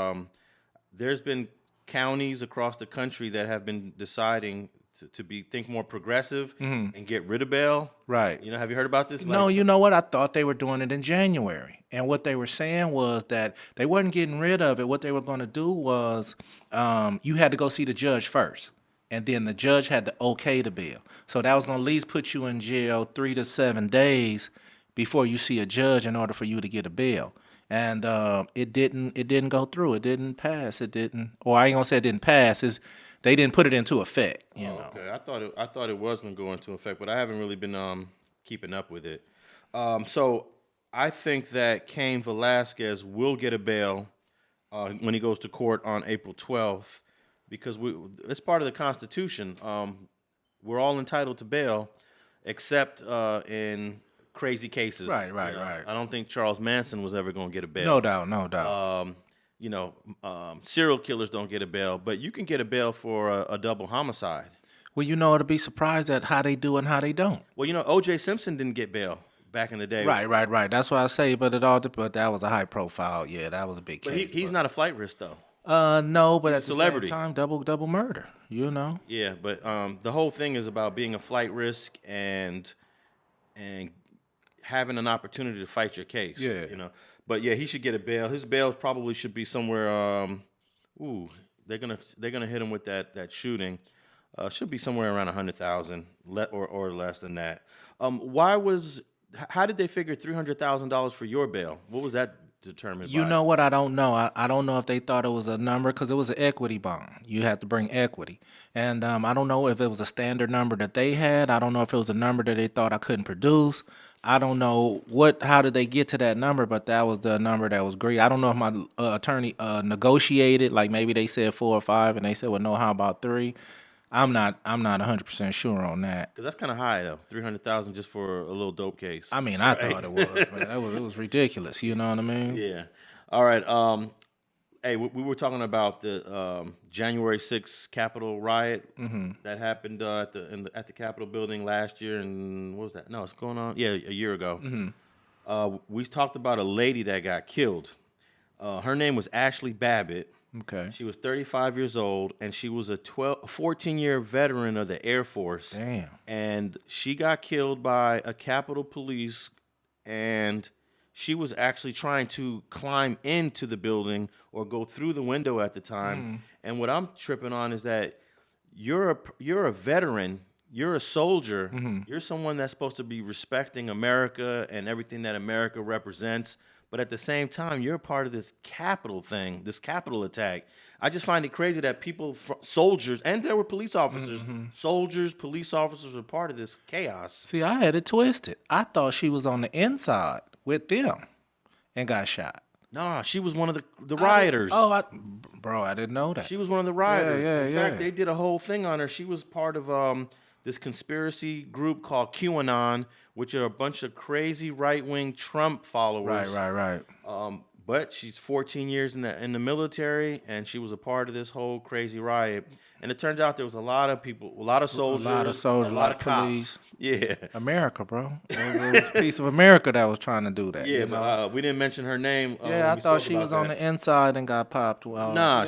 there's been counties across the country that have been deciding to think more progressive and get rid of bail. Right. You know, have you heard about this? No, you know what? I thought they were doing it in January. And what they were saying was that they weren't getting rid of it. What they were going to do was you had to go see the judge first. And then the judge had to okay the bail. So that was going to at least put you in jail 3 to 7 days before you see a judge in order for you to get a bail. And it didn't go through. It didn't pass. I ain't going to say it didn't pass. They didn't put it into effect, you know. Okay, I thought it was going to go into effect, but I haven't really been keeping up with it. So I think that Cain Velasquez will get a bail when he goes to court on April 12th because it's part of the Constitution. We're all entitled to bail, except in crazy cases. Right. I don't think Charles Manson was ever going to get a bail. No doubt. Serial killers don't get a bail, but you can get a bail for a double homicide. Well, you know, to be surprised at how they do and how they don't. Well, you know, O.J. Simpson didn't get bail back in the day. Right. That's what I say, but that was a high profile. Yeah, that was a big But case. he's not a flight risk, though. No, but at the celebrity. same time, double murder, you know? Yeah, but the whole thing is about being a flight risk and having an opportunity to fight your case. Yeah. You know. But yeah, he should get a bail. His bail probably should be somewhere. They're gonna hit him with that shooting. Should be somewhere around 100,000, or less than that. How did they figure $300,000 for your bail? What was that determined You by? know what? I don't know. I don't know if they thought it was a number because it was an equity bond. You had to bring equity. And I don't know if it was a standard number that they had. I don't know if it was a number that they thought I couldn't produce. I don't know how did they get to that number, but that was the number that was agreed. I don't know if my attorney negotiated, like maybe they said 4 or 5 and they said, well, no, how about 3? I'm not 100% sure on that. Because that's kind of high though, 300,000 just for a little dope case. I mean, I thought it was, man. It was ridiculous. You know what I mean? Yeah. All right. Hey, we were talking about the January 6th Capitol riot that happened at the Capitol building last year, and what was that? No, it's going on. Yeah, a year ago. We talked about a lady that got killed. Her name was Ashley Babbitt. Okay. She was 35 years old, and she was a 14-year veteran of the Air Force. Damn. And she got killed by a Capitol Police, and she was actually trying to climb into the building or go through the window at the time. And what I'm tripping on is that you're a veteran, you're a soldier, you're someone that's supposed to be respecting America and everything that America represents. But at the same time, you're a part of this Capitol thing, this Capitol attack. I just find it crazy that people, soldiers, and there were police officers, soldiers, police officers were part of this chaos. See, I had it twisted. I thought she was on the inside with them and got shot. Nah, she was one of the rioters. I didn't know that. She was one of the rioters. Yeah, In fact, they did a whole thing on her. She was part of this conspiracy group called QAnon, which are a bunch of crazy right-wing Trump followers. Right. But she's 14 years in the military, and she was a part of this whole crazy riot. And it turns out there was a lot of people, a lot of soldiers, a lot of cops. police. Yeah. America, bro. It was a piece of America that was trying to do that. Yeah, you know? but we didn't mention her name. I thought she was on the inside and got popped. Well, Nah,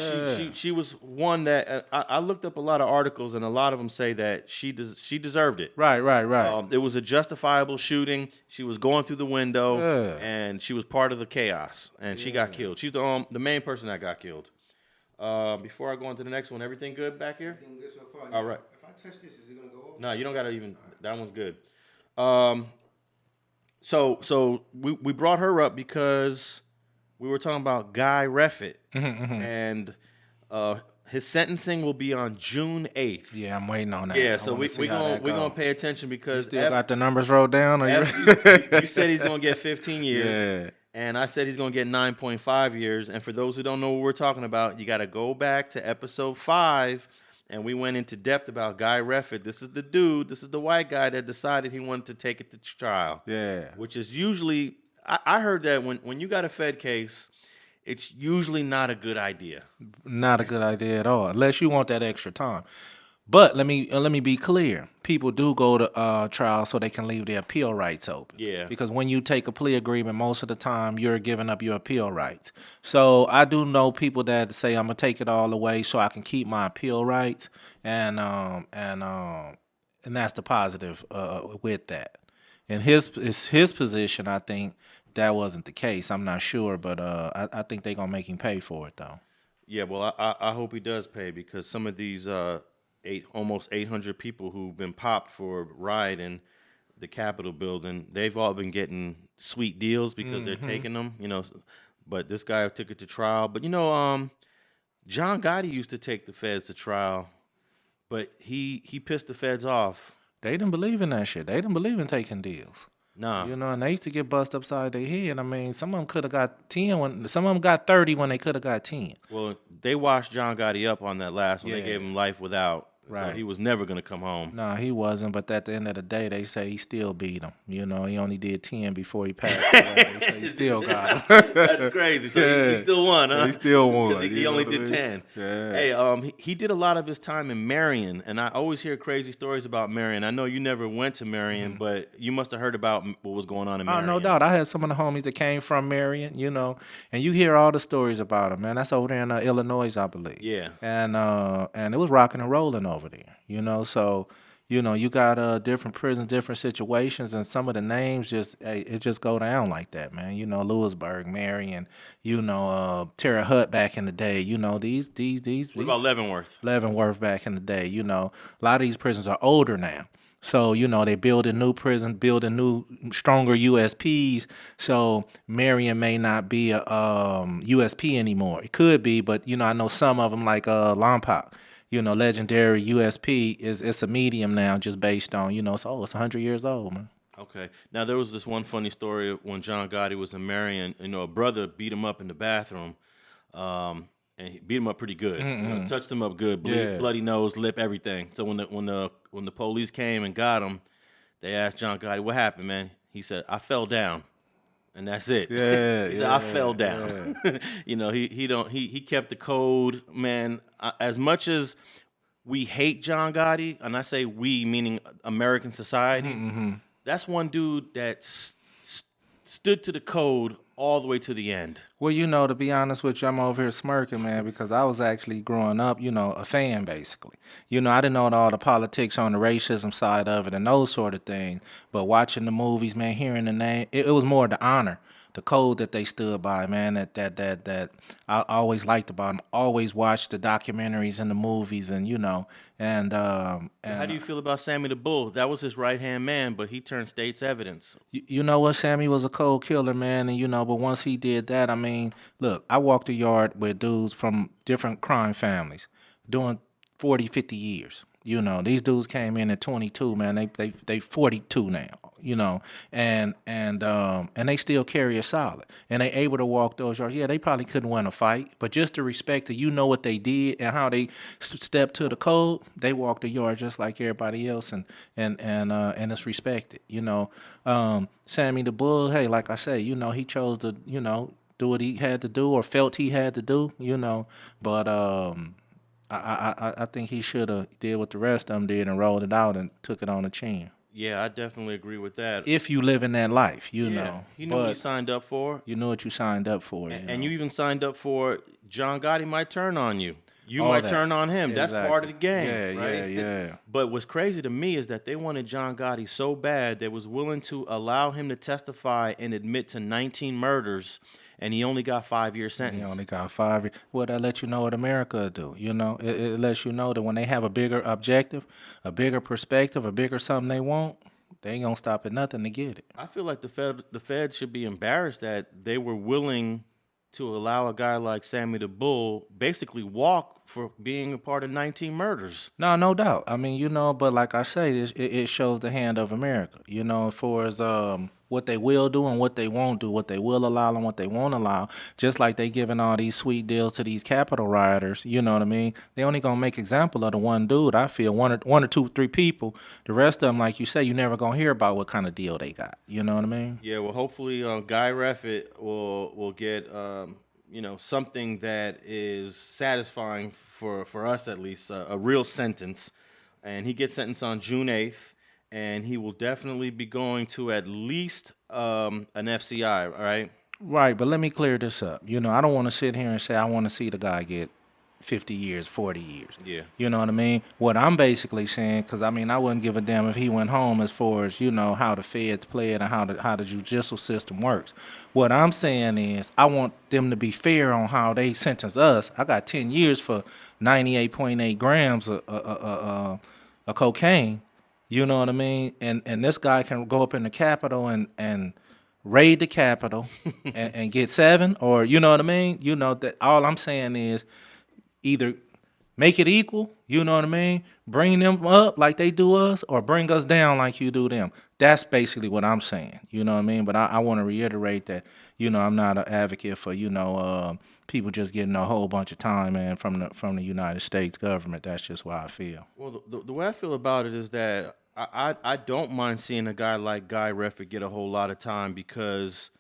she was one that I looked up a lot of articles, and a lot of them say that she deserved it. Right. It was a justifiable shooting. She was going through the window, and she was part of the chaos, and she got killed. She's the main person that got killed. Before I go on to the next one, everything good back here? Everything good so far. All right. If I touch this, is it gonna go off? No, you don't gotta even. That one's good. So we brought her up because we were talking about Guy Reffitt, and his sentencing will be on June 8th. Yeah, I'm waiting on that. Yeah, so we're gonna pay attention because you still got the numbers wrote down. Or you said he's gonna get 15 years. Yeah. And I said he's going to get 9.5 years. And for those who don't know what we're talking about, you got to go back to episode 5. And we went into depth about Guy Reffitt. This is the dude, this is the white guy that decided he wanted to take it to trial. Yeah. Which is usually, I heard that when you got a Fed case, it's usually not a good idea. Not a good idea at all, unless you want that extra time. But let me be clear. People do go to trial so they can leave their appeal rights open. Yeah. Because when you take a plea agreement, most of the time you're giving up your appeal rights. So I do know people that say I'm gonna take it all away so I can keep my appeal rights, and that's the positive with that. In his position, I think that wasn't the case. I'm not sure, but I think they're gonna make him pay for it though. Yeah, well, I hope he does pay, because some of these almost 800 people who've been popped for rioting the Capitol building, they've all been getting sweet deals because they're taking them, but this guy took it to trial. But John Gotti used to take the feds to trial, but he pissed the feds off. They didn't believe in that shit. They didn't believe in taking deals. Nah. And they used to get bust upside their head. I mean, some of them could have got 10 some of them got 30 when they could have got 10. Well, they washed John Gotti up on that last one. Yeah. They gave him life without. Right. So he was never going to come home. No, he wasn't. But at the end of the day, they say he still beat him. He only did 10 before he passed away. They say he still got him. That's crazy. So he still won, huh? He still won. Because he only did 10. Yeah. Hey, he did a lot of his time in Marion, and I always hear crazy stories about Marion. I know you never went to Marion, but you must have heard about what was going on in Marion. Oh, no doubt. I had some of the homies that came from Marion, and you hear all the stories about him, man. That's over there in Illinois, I believe. Yeah. And it was rocking and rolling over there, So, you got different prisons, different situations, and some of the names it just go down like that, man. Lewisburg, Marion, Terre Haute back in the day. These. What about Leavenworth? Leavenworth back in the day. A lot of these prisons are older now. So, they building new prisons, building new, stronger USPs. So Marion may not be a USP anymore. It could be, but, I know some of them like Lompoc, legendary USP it's a medium now just based on, it's 100 years old, man. Okay. Now there was this one funny story when John Gotti was in Marion. A brother beat him up in the bathroom, and he beat him up pretty good. Touched him up good, bloody nose, lip, everything. So when the police came and got him, they asked John Gotti, "What happened, man?" He said, "I fell down." And that's it. Yeah, he said, "I fell down." Yeah. He kept the code, man. As much as we hate John Gotti, and I say we meaning American society, that's one dude that stood to the code all the way to the end. Well, to be honest with you, I'm over here smirking, man, because I was actually growing up, a fan, basically. I didn't know all the politics on the racism side of it and those sort of things. But watching the movies, man, hearing the name, it was more the honor, the code that they stood by, man, that I always liked about them. Always watched the documentaries and the movies and How do you feel about Sammy the Bull? That was his right-hand man, but he turned state's evidence. You know what? Sammy was a cold killer, man. And, but once he did that, I mean, look, I walked the yard with dudes from different crime families doing 40, 50 years. These dudes came in at 22, man. They 42 now, and they still carry a solid. And they able to walk those yards. Yeah, they probably couldn't win a fight, but just the respect that what they did and how they stepped to the code, they walked the yard just like everybody else, and it's respected. Sammy the Bull, hey, like I say, he chose to, do what he had to do or felt he had to do, but I think he should have did what the rest of them did and rolled it out and took it on the chin. Yeah, I definitely agree with that. If you live in that life, know. He knew what he signed up for. You know what you signed up for. And you even signed up for John Gotti might turn on you. You might turn on him. Exactly. That's part of the game, right? Yeah. But what's crazy to me is that they wanted John Gotti so bad they was willing to allow him to testify and admit to 19 murders, and he only got 5-year sentence. He only got 5 years. Well, that lets you know what America will do. It lets you know that when they have a bigger objective, a bigger perspective, a bigger something they want, they ain't gonna stop at nothing to get it. I feel like the Fed should be embarrassed that they were willing to allow a guy like Sammy the Bull basically walk for being a part of 19 murders. No doubt. I mean, but like I say, it shows the hand of America, as far as what they will do and what they won't do, what they will allow and what they won't allow. Just like they giving all these sweet deals to these Capitol rioters, you know what I mean? They only gonna make example of the one dude. I feel one or two, three people. The rest of them, like you say, you never gonna hear about what kind of deal they got. You know what I mean? Yeah. Well, hopefully, Guy Reffitt will get something that is satisfying for us at least, a real sentence, and he gets sentenced on June 8th. And he will definitely be going to at least an FCI, right? Right, but let me clear this up. I don't want to sit here and say I want to see the guy get 50 years, 40 years. Yeah. You know what I mean? What I'm basically saying, because, I wouldn't give a damn if he went home as far as, how the feds play it and how the judicial system works. What I'm saying is I want them to be fair on how they sentence us. I got 10 years for 98.8 grams of cocaine. You know what I mean? And this guy can go up in the Capitol and raid the Capitol and get 7, or you know what I mean? That all I'm saying is either make it equal, you know what I mean? Bring them up like they do us, or bring us down like you do them. That's basically what I'm saying. You know what I mean? But I want to reiterate that, I'm not an advocate for, people just getting a whole bunch of time, man, from the United States government. That's just why I feel. Well, the way I feel about it is that I don't mind seeing a guy like Guy Reffitt get a whole lot of time, because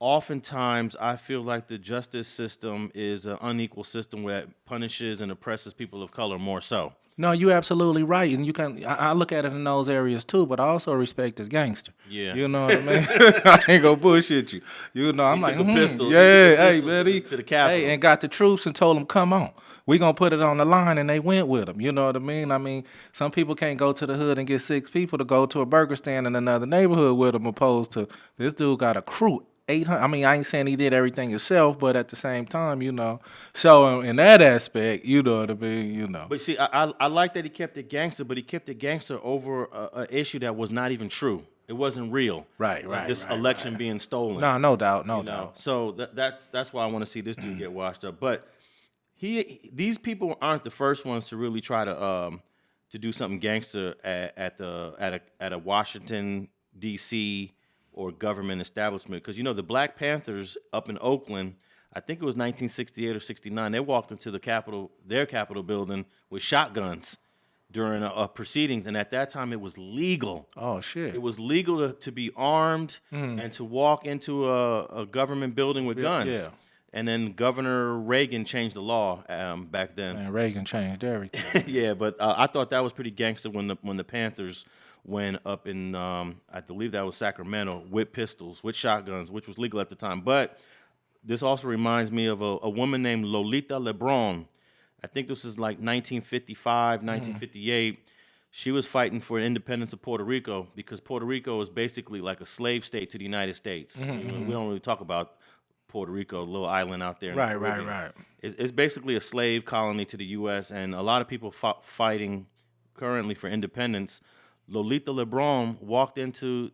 oftentimes I feel like the justice system is an unequal system where it punishes and oppresses people of color more so. No, you're absolutely right, and I look at it in those areas too. But I also respect his gangster. Yeah, you know what I mean. I ain't gonna bullshit you. I'm like, a pistol. Yeah, hey, man, to the Capitol. Hey, and got the troops and told them, come on, we gonna put it on the line, and they went with him. You know what I mean? Some people can't go to the hood and get 6 people to go to a burger stand in another neighborhood with them, opposed to this dude got a crew 800. I mean, I ain't saying he did everything himself, but at the same time, So in that aspect, you know what I mean, But see, I like that he kept it gangster, but he kept it gangster over an issue that was not even true. It wasn't real. Right, Like right, this right, election being stolen. No doubt, no You know? doubt. So that's why I want to see this dude get washed up. But these people aren't the first ones to really try to do something gangster at a Washington D.C. or government establishment. Because the Black Panthers up in Oakland, I think it was 1968 or 69. They walked into their Capitol building with shotguns during proceedings, and at that time it was legal. Oh shit! It was legal to be armed and to walk into a government building with guns. Yeah. And then Governor Reagan changed the law back then. Man, Reagan changed everything. Yeah, but I thought that was pretty gangster when the Panthers went up in I believe that was Sacramento with pistols, with shotguns, which was legal at the time. But this also reminds me of a woman named Lolita Lebron. I think this is like 1955, 1958. She was fighting for independence of Puerto Rico because Puerto Rico is basically like a slave state to the United States. We don't really talk about Puerto Rico, a little island out there. Right. It's basically a slave colony to the U.S., and a lot of people fighting currently for independence. Lolita Lebron walked into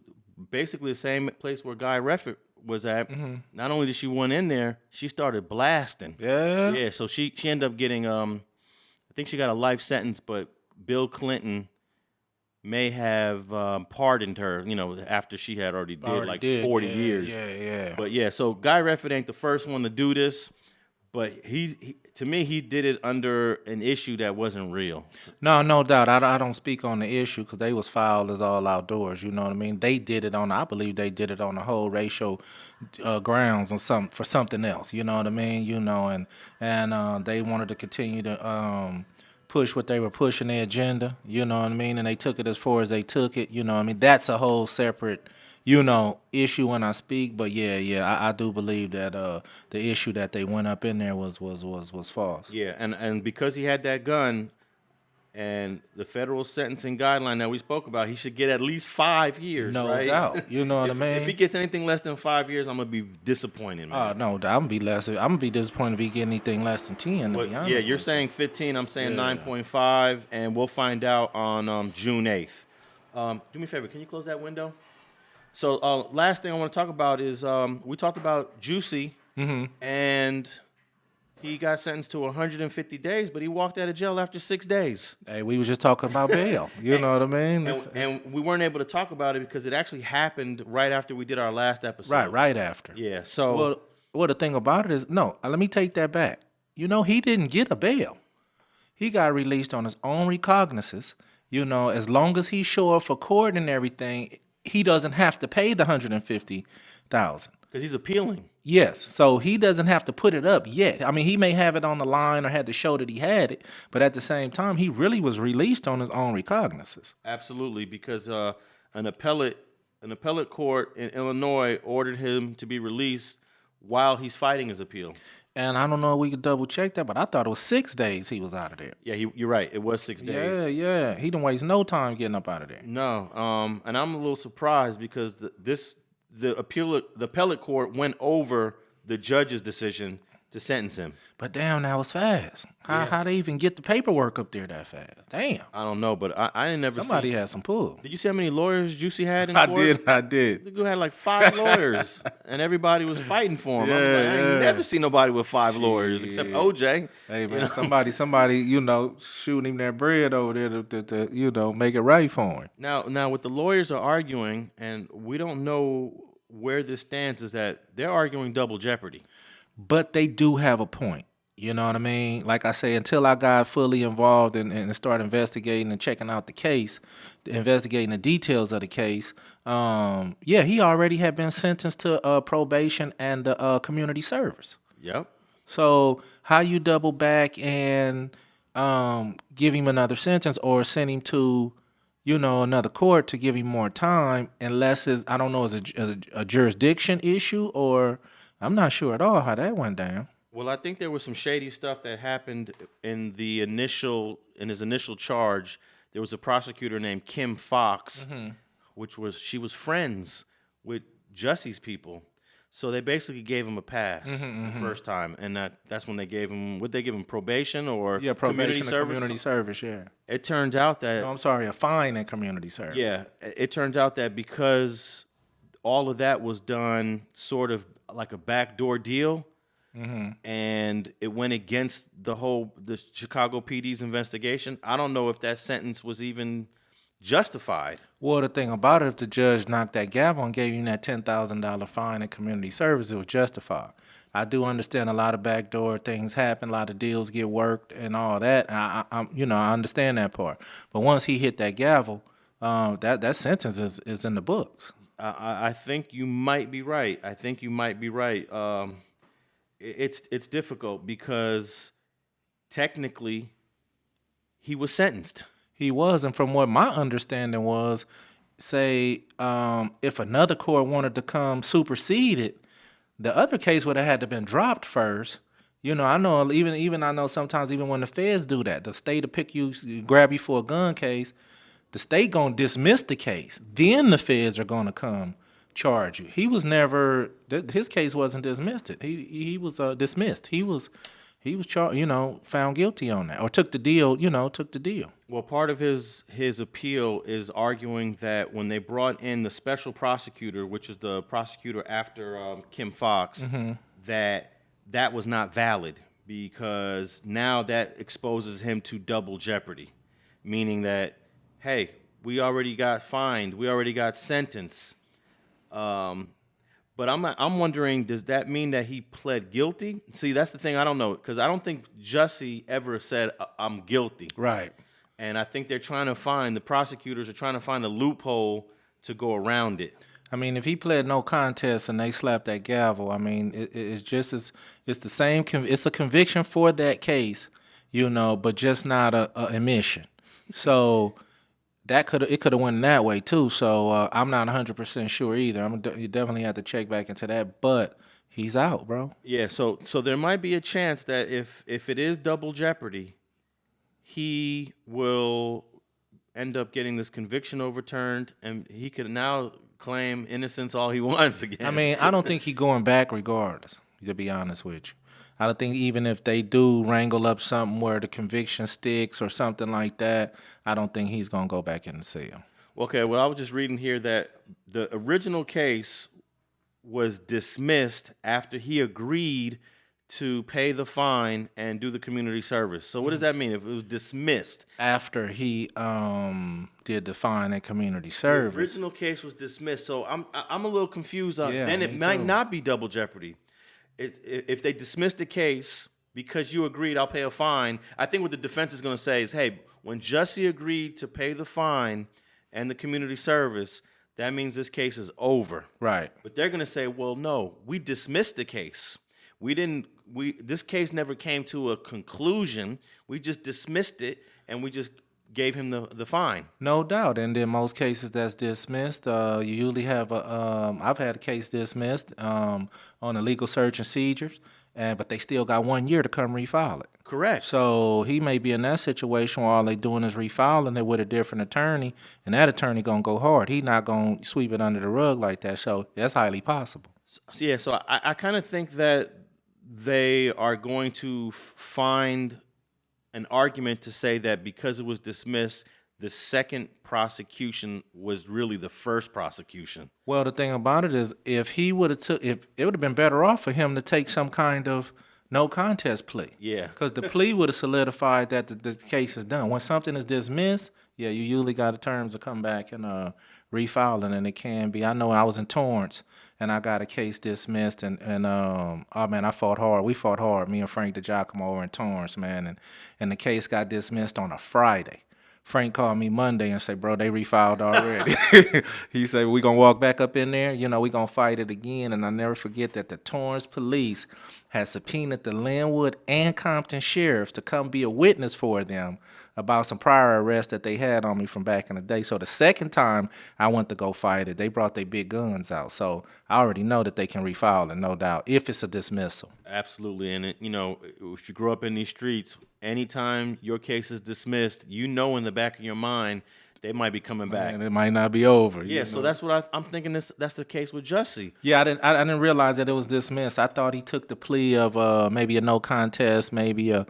basically the same place where Guy Reffett was at. Not only did she went in there, she started blasting. Yeah. So she ended up getting I think she got a life sentence, but Bill Clinton may have pardoned her, after she had already did 40 years. Yeah. But yeah, so Guy Reffett ain't the first one to do this, but he to me he did it under an issue that wasn't real. No doubt. I don't speak on the issue because they was filed as all outdoors. You know what I mean? They did it I believe they did it on the whole racial grounds for something else. You know what I mean? And they wanted to continue to push what they were pushing, their agenda. You know what I mean? And they took it as far as they took it. You know what I mean? That's a whole separate issue when I speak. But I do believe that the issue that they went up in there was false. Yeah, and because he had that gun and the federal sentencing guideline that we spoke about, he should get at least 5 years. No right? doubt. You know what I mean? If he gets anything less than 5 years, I'm gonna be disappointed, man. No doubt. I'm gonna be disappointed if he get anything less than 10. To be honest. Yeah, you're saying 15. I'm saying 9.5, and we'll find out on June 8th. Do me a favor. Can you close that window? So last thing I want to talk about is we talked about Jussie, and he got sentenced to 150 days, but he walked out of jail after 6 days. Hey, we was just talking about bail. You know what I mean? And we weren't able to talk about it because it actually happened right after we did our last episode. Right after. Yeah. So well, the thing about it is, let me take that back. He didn't get a bail. He got released on his own recognizance. As long as he's show up for court and everything, he doesn't have to pay the $150,000 because he's appealing. Yes, so he doesn't have to put it up yet. I mean, he may have it on the line or had to show that he had it, but at the same time, he really was released on his own recognizance. Absolutely, because an appellate court in Illinois ordered him to be released while he's fighting his appeal. And I don't know if we could double check that, but I thought it was 6 days he was out of there. Yeah, you're right. It was 6 days. Yeah. He didn't waste no time getting up out of there. No, and I'm a little surprised because the appellate court went over the judge's decision to sentence him. But damn, that was fast. How they even get the paperwork up there that fast? Damn. I don't know, but I didn't never Somebody had some pull. Did you see how many lawyers Jussie had in court? I did. The dude had like 5 lawyers, and everybody was fighting for him. I ain't never seen nobody with 5 lawyers except OJ. Hey man, somebody, shooting him that bread over there to make it right for him. Now, what the lawyers are arguing, and we don't know where this stands, is that they're arguing double jeopardy. But they do have a point. You know what I mean? Like I say, until I got fully involved and started investigating and checking out the case, investigating the details of the case, he already had been sentenced to probation and community service. Yep. So how you double back and give him another sentence or send him to, another court to give him more time, unless is a jurisdiction issue, or I'm not sure at all how that went down. Well, I think there was some shady stuff that happened in his initial charge. There was a prosecutor named Kim Fox, she was friends with Jussie's people. So they basically gave him a pass the first time, and that's when they gave him. Would they give him probation or probation community and service? community service. Yeah. It turns out that No, I'm sorry, a fine and community service. yeah, it turns out that because all of that was done sort of like a backdoor deal, and it went against the Chicago PD's investigation. I don't know if that sentence was even justified. Well, the thing about it, if the judge knocked that gavel and gave you that $10,000 fine and community service, it was justified. I do understand a lot of backdoor things happen, a lot of deals get worked and all that. I understand that part. But once he hit that gavel, that sentence is in the books. I think you might be right. It's difficult because technically he was sentenced. He was, and from what my understanding was, say if another court wanted to come supersede it, the other case would have had to been dropped first. I know even I know sometimes even when the feds do that, the state will pick you, grab you for a gun case, the state gonna dismiss the case. Then the feds are gonna come charge you. He was never his case wasn't dismissed. He was dismissed. He was charged, found guilty on that, or took the deal. Well, part of his appeal is arguing that when they brought in the special prosecutor, which is the prosecutor after Kim Fox, that was not valid because now that exposes him to double jeopardy, meaning that, hey, we already got fined, we already got sentenced. But I'm wondering, does that mean that he pled guilty? See, that's the thing I don't know, because I don't think Jussie ever said, I'm guilty. Right. And I think the prosecutors are trying to find a loophole to go around it. I mean, if he pled no contest and they slapped that gavel, I mean, it's the same, it's a conviction for that case, but just not a admission. So it could have went that way too. So I'm not 100% sure either. You definitely have to check back into that. But he's out, bro. Yeah. So there might be a chance that if it is double jeopardy, he will end up getting this conviction overturned, and he could now claim innocence all he wants again. I mean, I don't think he's going back regardless. To be honest with you. I don't think even if they do wrangle up something where the conviction sticks or something like that, I don't think he's going to go back in the cell. Okay, well, I was just reading here that the original case was dismissed after he agreed to pay the fine and do the community service. So what does that mean if it was dismissed? After he did the fine and community service. The original case was dismissed, so I'm a little confused on then it me might too. not be double jeopardy. If they dismiss the case because you agreed I'll pay a fine, I think what the defense is going to say is, hey, when Jussie agreed to pay the fine and the community service, that means this case is over. Right. But they're going to say, well, no, we dismissed the case. This case never came to a conclusion. We just dismissed it, and we just gave him the fine. No doubt. And in most cases that's dismissed, you usually have I've had a case dismissed on illegal search and seizures, but they still got 1 year to come refile it. Correct. So he may be in that situation where all they doing is refiling it with a different attorney, and that attorney gonna go hard. He not gonna sweep it under the rug like that. So that's highly possible. Yeah, so I kind of think that they are going to find an argument to say that because it was dismissed, the second prosecution was really the first prosecution. Well, the thing about it is, if it would have been better off for him to take some kind of no contest plea. Yeah. Because the plea would have solidified that the case is done. When something is dismissed, you usually got the terms to come back and refile it, and it can be. I know I was in Torrance, and I got a case dismissed, and oh man, I fought hard. We fought hard, me and Frank DeGiacomo over in Torrance, man, and the case got dismissed on a Friday. Frank called me Monday and said, bro, they refiled already. He said, we going to walk back up in there. We going to fight it again. And I never forget that the Torrance police had subpoenaed the Linwood and Compton sheriffs to come be a witness for them about some prior arrests that they had on me from back in the day. So the second time I went to go fight it, they brought their big guns out. So I already know that they can refile it, no doubt, if it's a dismissal. Absolutely. And, if you grow up in these streets, anytime your case is dismissed, in the back of your mind they might be coming back. And it might not be over. Yeah, so that's what I'm thinking. That's the case with Jussie. Yeah, I didn't realize that it was dismissed. I thought he took the plea of maybe a no contest, maybe a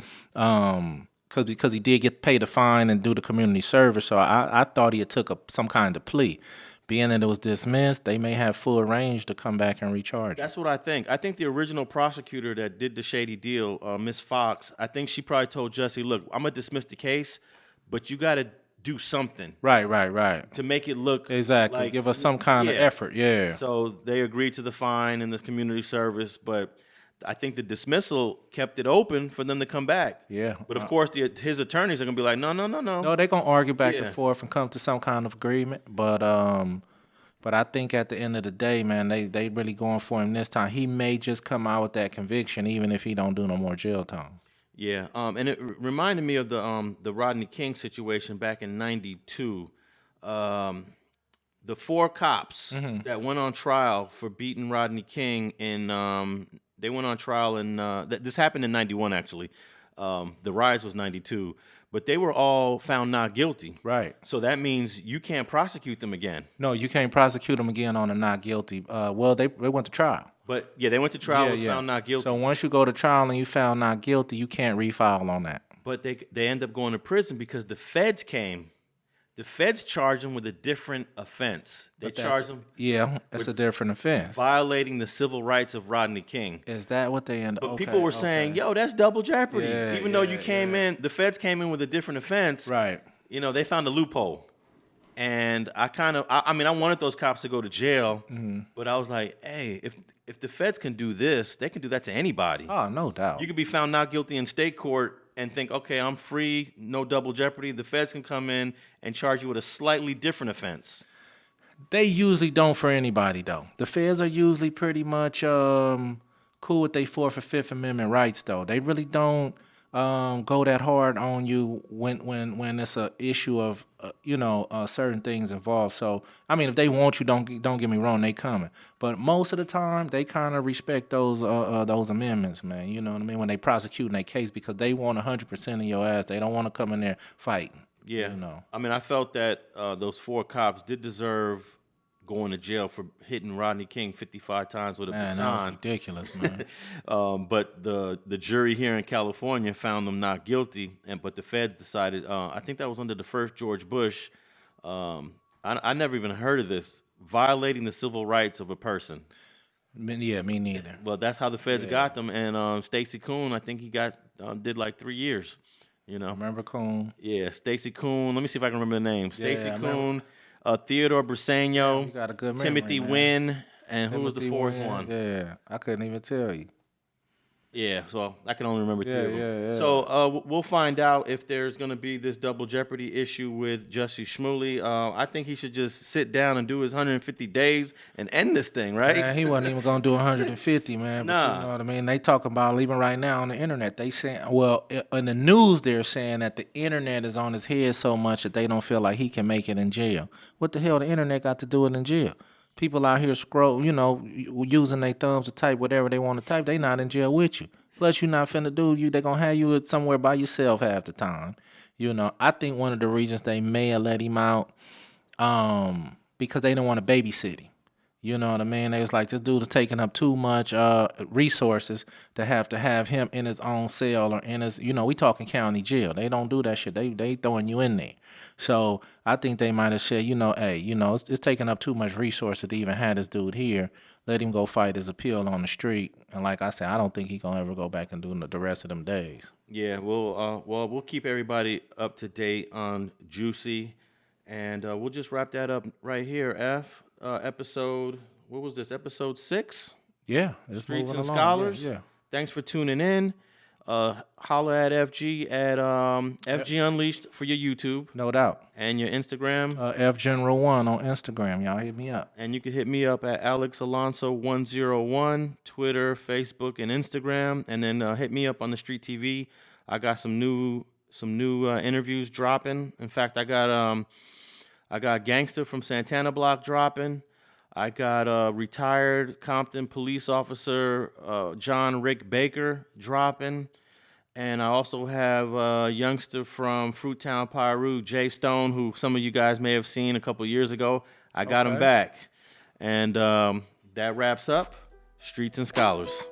because he did get paid a fine and do the community service. So I thought he had took some kind of plea. Being that it was dismissed, they may have full range to come back and recharge. That's what I think. I think the original prosecutor that did the shady deal, Miss Fox, I think she probably told Jussie, look, I'm going to dismiss the case, but you got to do something. Right. To make it look Exactly. like, give us some kind of effort, yeah. So they agreed to the fine and the community service, but I think the dismissal kept it open for them to come back. Yeah. But of course, his attorneys are going to be like, no. No, they're going to argue back and forth and come to some kind of agreement. But I think at the end of the day, man, they really going for him this time. He may just come out with that conviction, even if he don't do no more jail time. Yeah, and it reminded me of the Rodney King situation back in '92. The 4 cops that went on trial for beating Rodney King they went on trial in this happened in '91 actually. The riots was '92, but they were all found not guilty. Right. So that means you can't prosecute them again. No, you can't prosecute them again on a not guilty. Well, they went to trial. But yeah, they went to trial, was found not guilty. So once you go to trial and you found not guilty, you can't refile on that. But they end up going to prison because the feds came. The feds charged them with a different offense. They charged them. Yeah, that's a different offense. Violating the civil rights of Rodney King. Is that what they end up? But people were saying, yo, that's double jeopardy. Even though you came in, the feds came in with a different offense. Right. You know, they found a loophole. And I mean, I wanted those cops to go to jail, but I was like, hey, if the feds can do this, they can do that to anybody. Oh, no doubt. You could be found not guilty in state court and think, okay, I'm free, no double jeopardy. The feds can come in and charge you with a slightly different offense. They usually don't for anybody, though. The feds are usually pretty much cool with their 4th or 5th Amendment rights, though. They really don't go that hard on you when it's a issue of certain things involved. So I mean, if they want you, don't get me wrong, they coming. But most of the time, they kind of respect those amendments, man. You know what I mean? When they prosecuting their case, because they want 100% of your ass. They don't want to come in there fighting. Yeah. You know. I mean, I felt that those 4 cops did deserve going to jail for hitting Rodney King 55 times with a baton. That was ridiculous, man. But the jury here in California found them not guilty, but the feds decided. I think that was under the first George Bush. I never even heard of this, violating the civil rights of a person. Yeah, me neither. Well, that's how the feds got them. And Stacey Koon, I think he did like 3 years. You know, remember Koon? Yeah, Stacey Koon. Let me see if I can remember the name. Stacey Koon. Theodore Briseño, you got a good memory, Timothy man. Wynn, and Timothy who was the 4th Wynn, one? Yeah, I couldn't even tell you. Yeah, so I can only remember 2 of them. Yeah. So we'll find out if there's going to be this double jeopardy issue with Jussie Smollett. I think he should just sit down and do his 150 days and end this thing, right? Man, he wasn't even going to do 150, man. But Nah. you know what I mean? They talk about, even right now on the internet, they saying, well, in the news, they're saying that the internet is on his head so much that they don't feel like he can make it in jail. What the hell the internet got to do it in jail? People out here using their thumbs to type whatever they want to type. They not in jail with you. Plus, you're not finna they're going to have you somewhere by yourself half the time. You know, I think one of the reasons they may have let him out because they didn't want to babysit him. You know what I mean? They was like, this dude is taking up too much resources to have him in his own cell or in his, we talking county jail. They don't do that shit. They throwing you in there. So I think they might have said, hey, it's taking up too much resources to even have this dude here. Let him go fight his appeal on the street. And like I said, I don't think he's going to ever go back and do the rest of them days. Yeah, we'll keep everybody up to date on Jussie. And we'll just wrap that up right here, F. Episode, what was this, episode 6? Yeah. Streets and Scholars. Yeah. Thanks for tuning in. Holla at FG at FG Unleashed for your YouTube. No doubt. And your Instagram. FGeneral1 on Instagram. Y'all hit me up. And you can hit me up at Alex Alonso 101, Twitter, Facebook, and Instagram. And then hit me up on the Street TV. I got some new interviews dropping. In fact, I got Gangsta from Santana Block dropping. I got retired Compton police officer John Rick Baker dropping. And I also have a youngster from Fruittown, Piru, Jay Stone, who some of you guys may have seen a couple years ago. I got him back. And that wraps up Streets and Scholars.